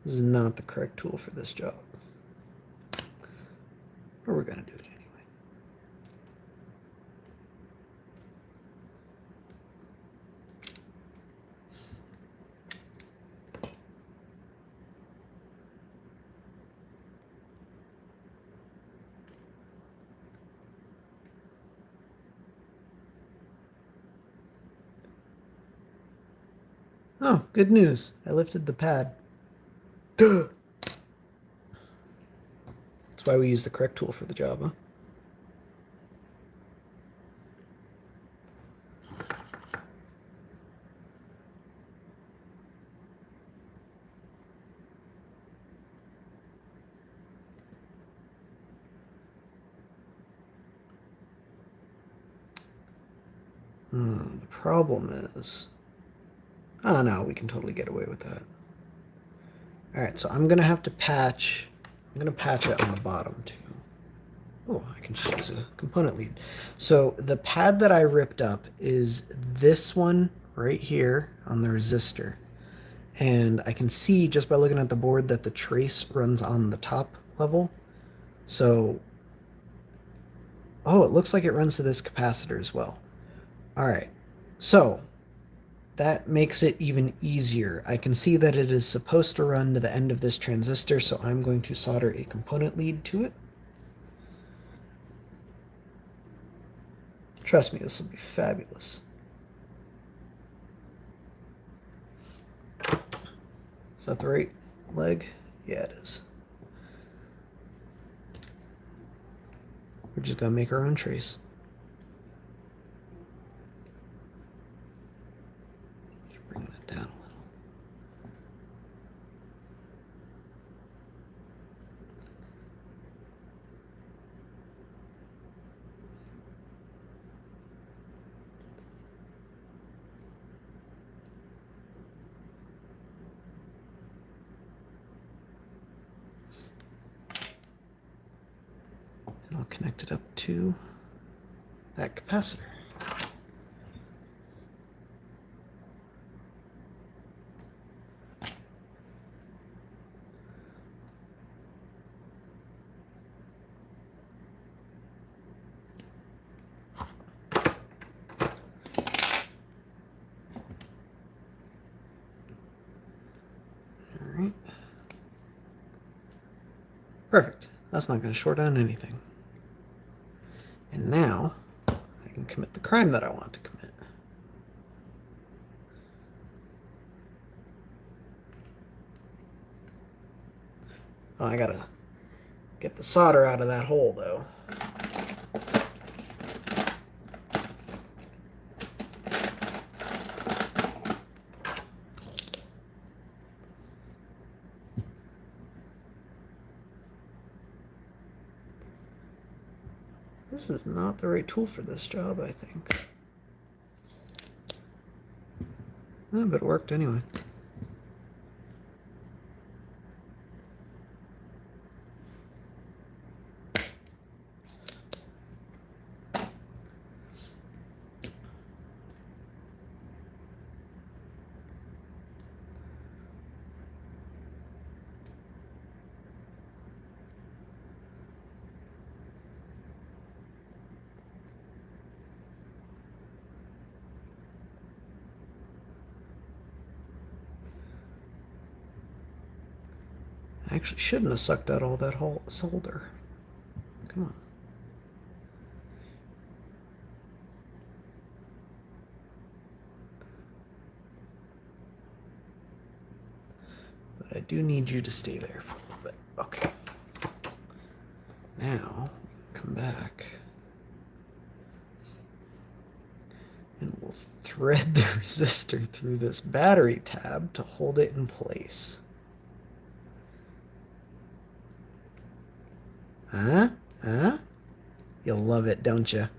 This is not the correct tool for this job. But we're going to do it anyway. Oh, good news. I lifted the pad. Duh! That's why we use the correct tool for the job, huh? The problem is... Oh, no, we can totally get away with that. Alright, so I'm going to have to patch... I'm going to patch it on the bottom, too. Oh, I can just use a component lead. So the pad that I ripped up is this one right here on the resistor. And I can see just by looking at the board that the trace runs on the top level. So, oh, it looks like it runs to this capacitor as well. All right, so that makes it even easier. I can see that it is supposed to run to the end of this transistor, so I'm going to solder a component lead to it. Trust me, this will be fabulous. Is that the right leg? Yeah, it is. We're just going to make our own trace. Just bring that down a little. And I'll connect it up to that capacitor. Perfect. That's not going to short on anything. And now I can commit the crime that I want to commit. Oh, I gotta get the solder out of that hole, though. This is not the right tool for this job, I think. But it worked anyway. I actually shouldn't have sucked out all that solder. Come on. But I do need you to stay there for a little bit. Okay. Now, come back. And we'll thread the resistor through this battery tab to hold it in place. Huh? Huh? You'll love it, don't you?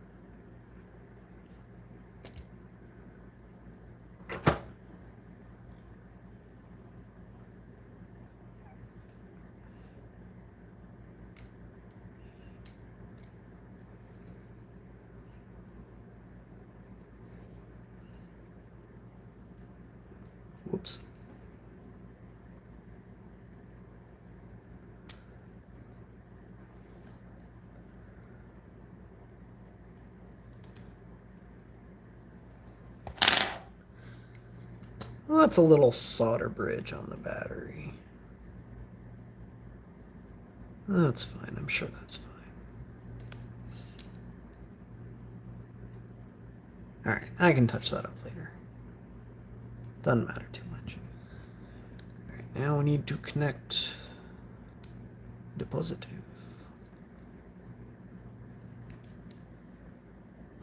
Whoops. Well, that's a little solder bridge on the battery. That's fine. I'm sure that's fine. Alright, I can touch that up later. Doesn't matter too much. Alright, now we need to connect the positive.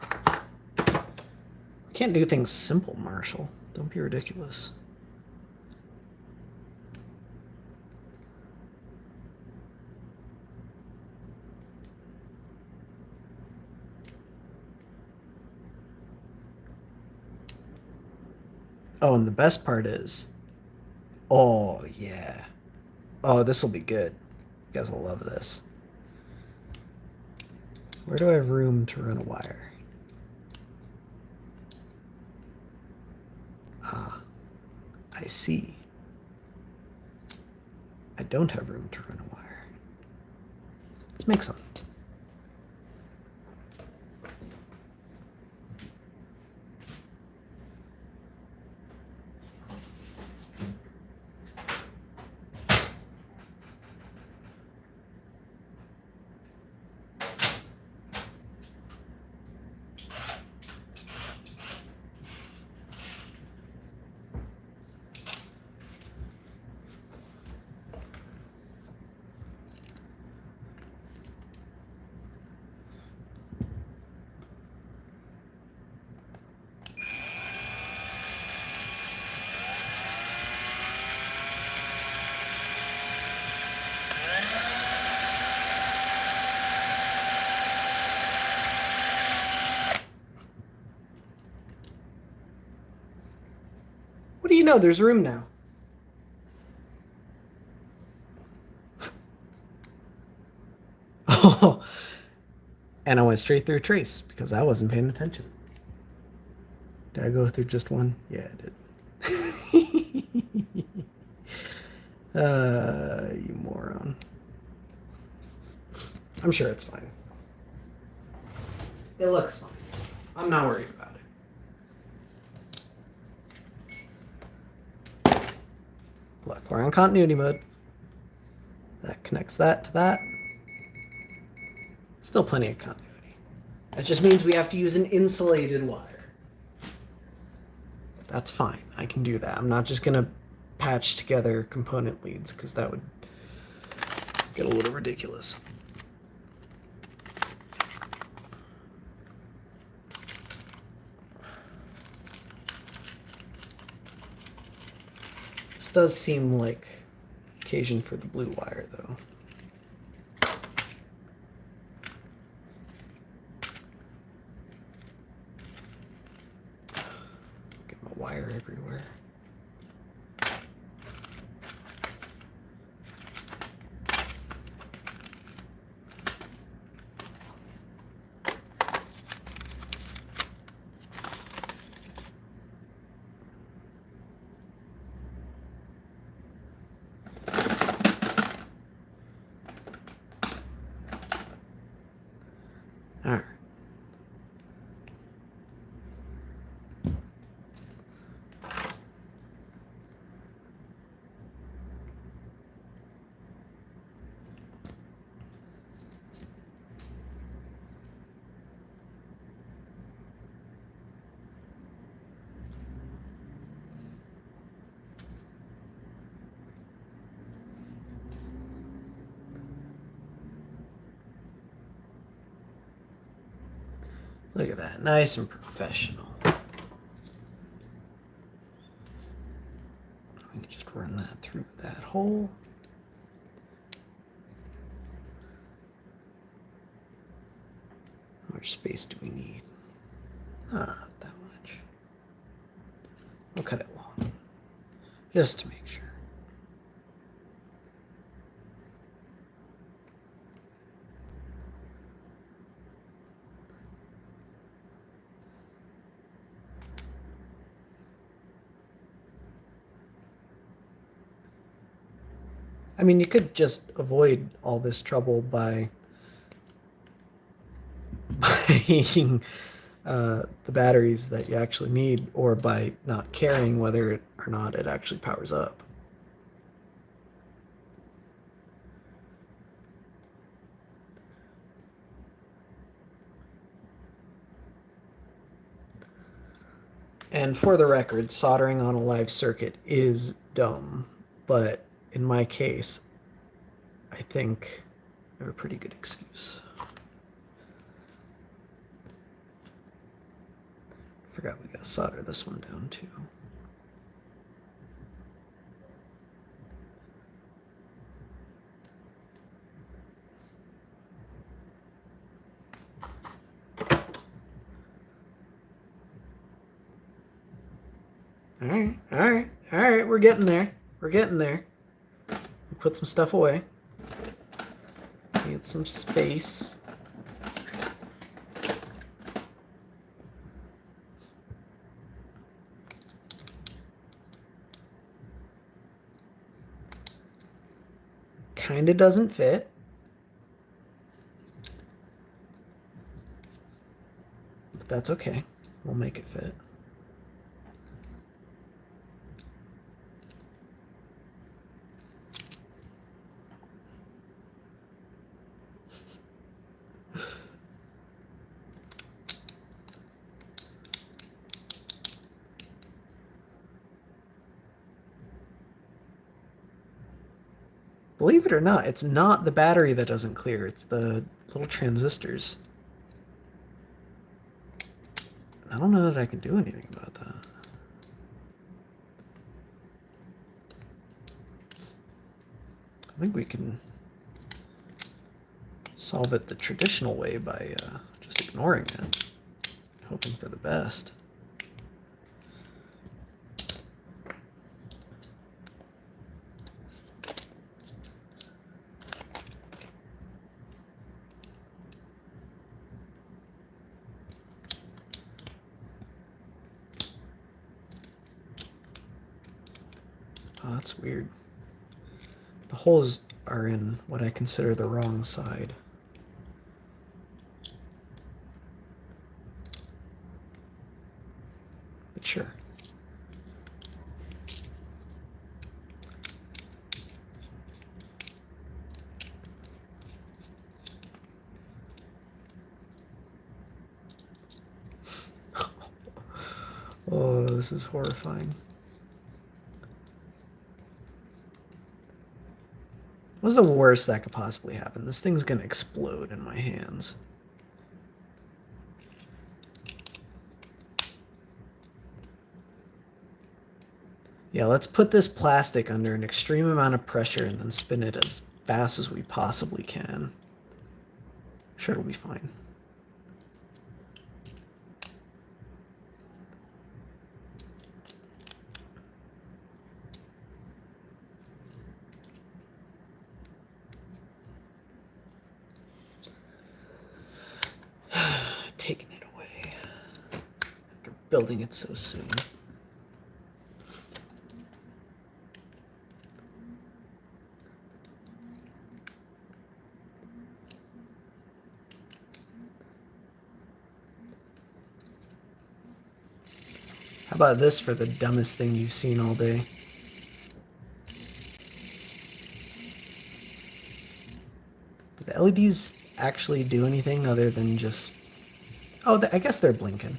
We can't do things simple, Marshall. Don't be ridiculous. Oh, and the best part is, oh yeah. Oh, this will be good. You guys will love this. Where do I have room to run a wire? Ah, I see. I don't have room to run a wire. Let's make some. What do you know? There's room now. Oh, and I went straight through a trace because I wasn't paying attention. Did I go through just one? Yeah, I did. You moron. I'm sure it's fine. It looks fine. I'm not worried about it. Look, we're on continuity mode. That connects that to that. Still plenty of continuity. That just means we have to use an insulated wire. That's fine. I can do that. I'm not just going to patch together component leads because that would get a little ridiculous. This does seem like occasion for the blue wire, though. Get my wire everywhere. All right. Look at that, nice and professional. We can just run that through that hole. How much space do we need? Not that much. We'll cut it long, just to make sure. I mean, you could just avoid all this trouble by buying the batteries that you actually need, or by not caring whether or not it actually powers up. And for the record, soldering on a live circuit is dumb, but in my case, I think I have a pretty good excuse. Forgot we gotta solder this one down too. All right, we're getting there. We're getting there. Put some stuff away. Get some space. Kinda doesn't fit. But that's okay. We'll make it fit. Believe it or not, it's not the battery that doesn't clear, it's the little transistors. I don't know that I can do anything about that. I think we can solve it the traditional way by just ignoring it, hoping for the best. Oh, that's weird. The holes are in what I consider the wrong side. But sure. Oh, this is horrifying. What's the worst that could possibly happen? This thing's gonna explode in my hands. Yeah, let's put this plastic under an extreme amount of pressure and then spin it as fast as we possibly can. I'm sure it'll be fine. Taking it away after building it so soon. How about this for the dumbest thing you've seen all day? Do the LEDs actually do anything other than just... Oh, I guess they're blinking.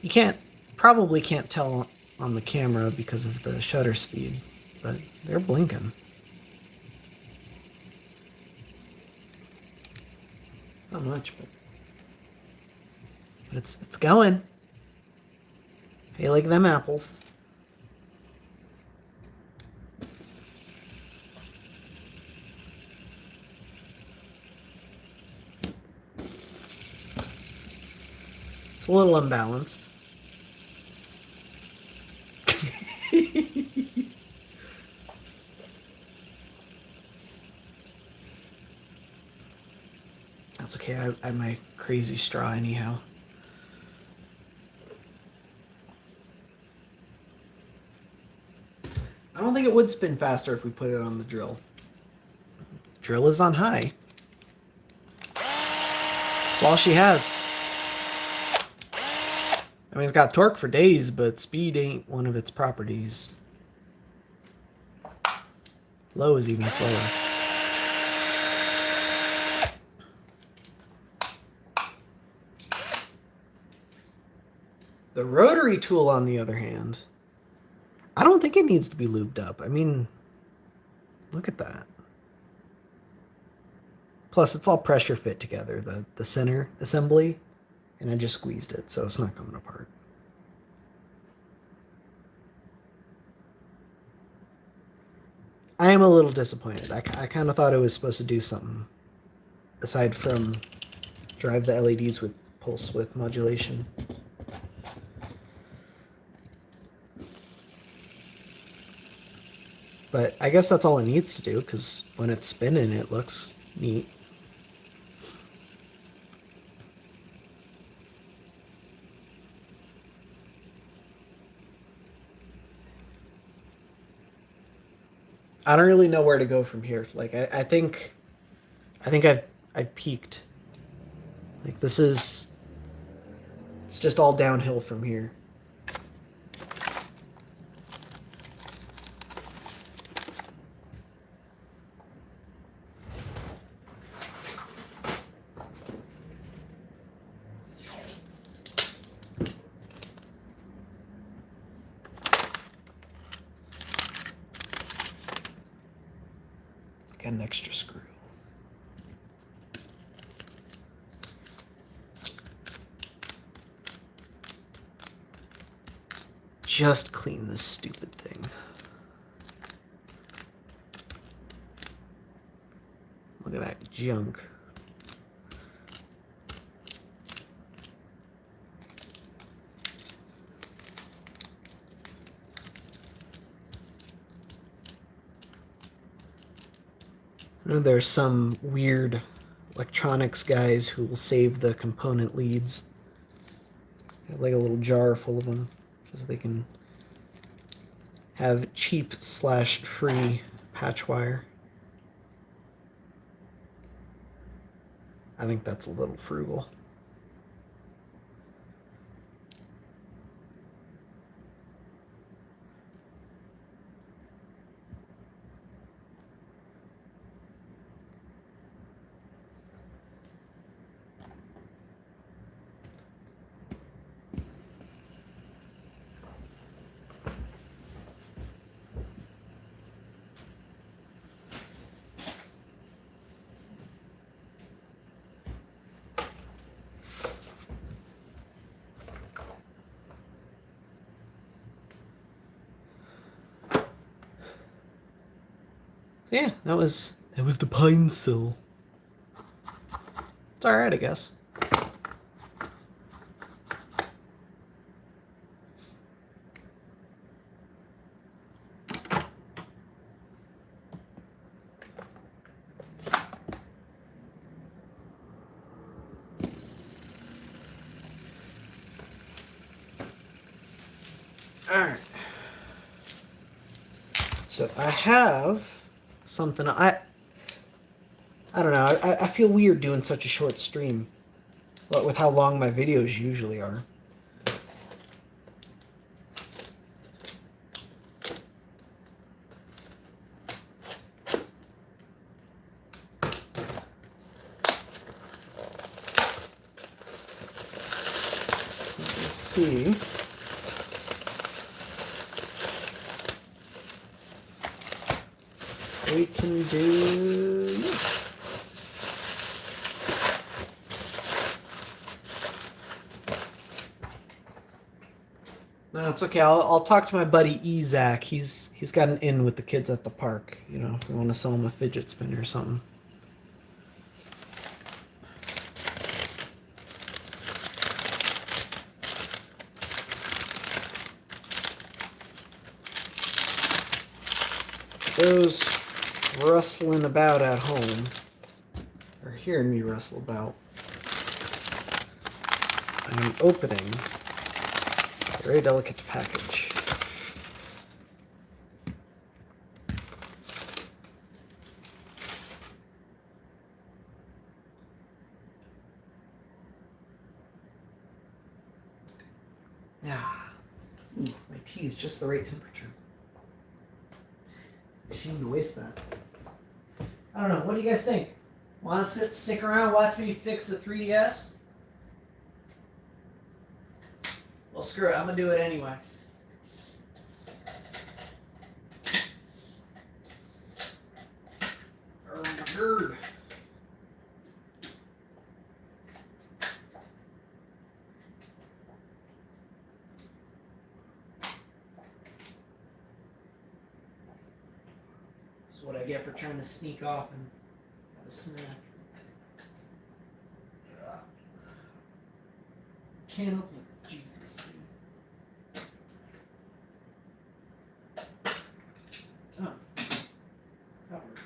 You probably can't tell on the camera because of the shutter speed, but they're blinking. Not much, but it's going. Hey, like them apples. It's a little unbalanced. That's okay, I have my crazy straw anyhow. I don't think it would spin faster if we put it on the drill. Drill is on high. That's all she has. I mean, it's got torque for days, but speed ain't one of its properties. Low is even slower. The rotary tool, on the other hand, I don't think it needs to be lubed up. I mean, look at that. Plus, it's all pressure fit together, the center assembly, and I just squeezed it, so it's not coming apart. I am a little disappointed. I kind of thought it was supposed to do something aside from drive the LEDs with pulse width modulation. But I guess that's all it needs to do, because when it's spinning, it looks neat. I don't really know where to go from here. Like I think I've peaked. Like it's just all downhill from here. Got an extra screw. Just clean this stupid thing. Look at that junk. I know there's some weird electronics guys who will save the component leads. They have like a little jar full of them, so they can have cheap/free patch wire. I think that's a little frugal. Yeah, that was the pine sill. It's alright, I guess. Alright. So I have something I don't know, I feel weird doing such a short stream. But with how long my videos usually are. Let's see. We can do... No, it's okay. I'll talk to my buddy Ezak. He's got an in with the kids at the park. You know, if we want to sell him a fidget spinner or something. Those rustling about at home are hearing me rustle about. I'm opening a very delicate package. Ah, ooh, my tea is just the right temperature. Shame to waste that. I don't know. What do you guys think? Want to stick around, watch me fix the 3DS? Well, screw it. I'm gonna do it anyway. Good. That's what I get for trying to sneak off and have a snack. Can't open it. Jesus. Oh. That works.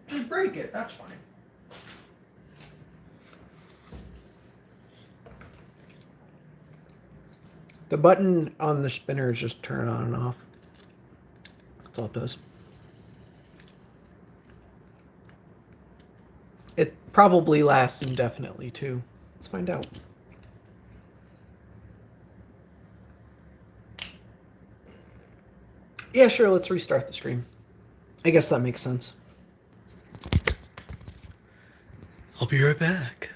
Just break it. That's fine. The button on the spinner is just turn on and off. That's all it does. It probably lasts indefinitely too. Let's find out. Yeah, sure, let's restart the stream. I guess that makes sense. I'll be right back.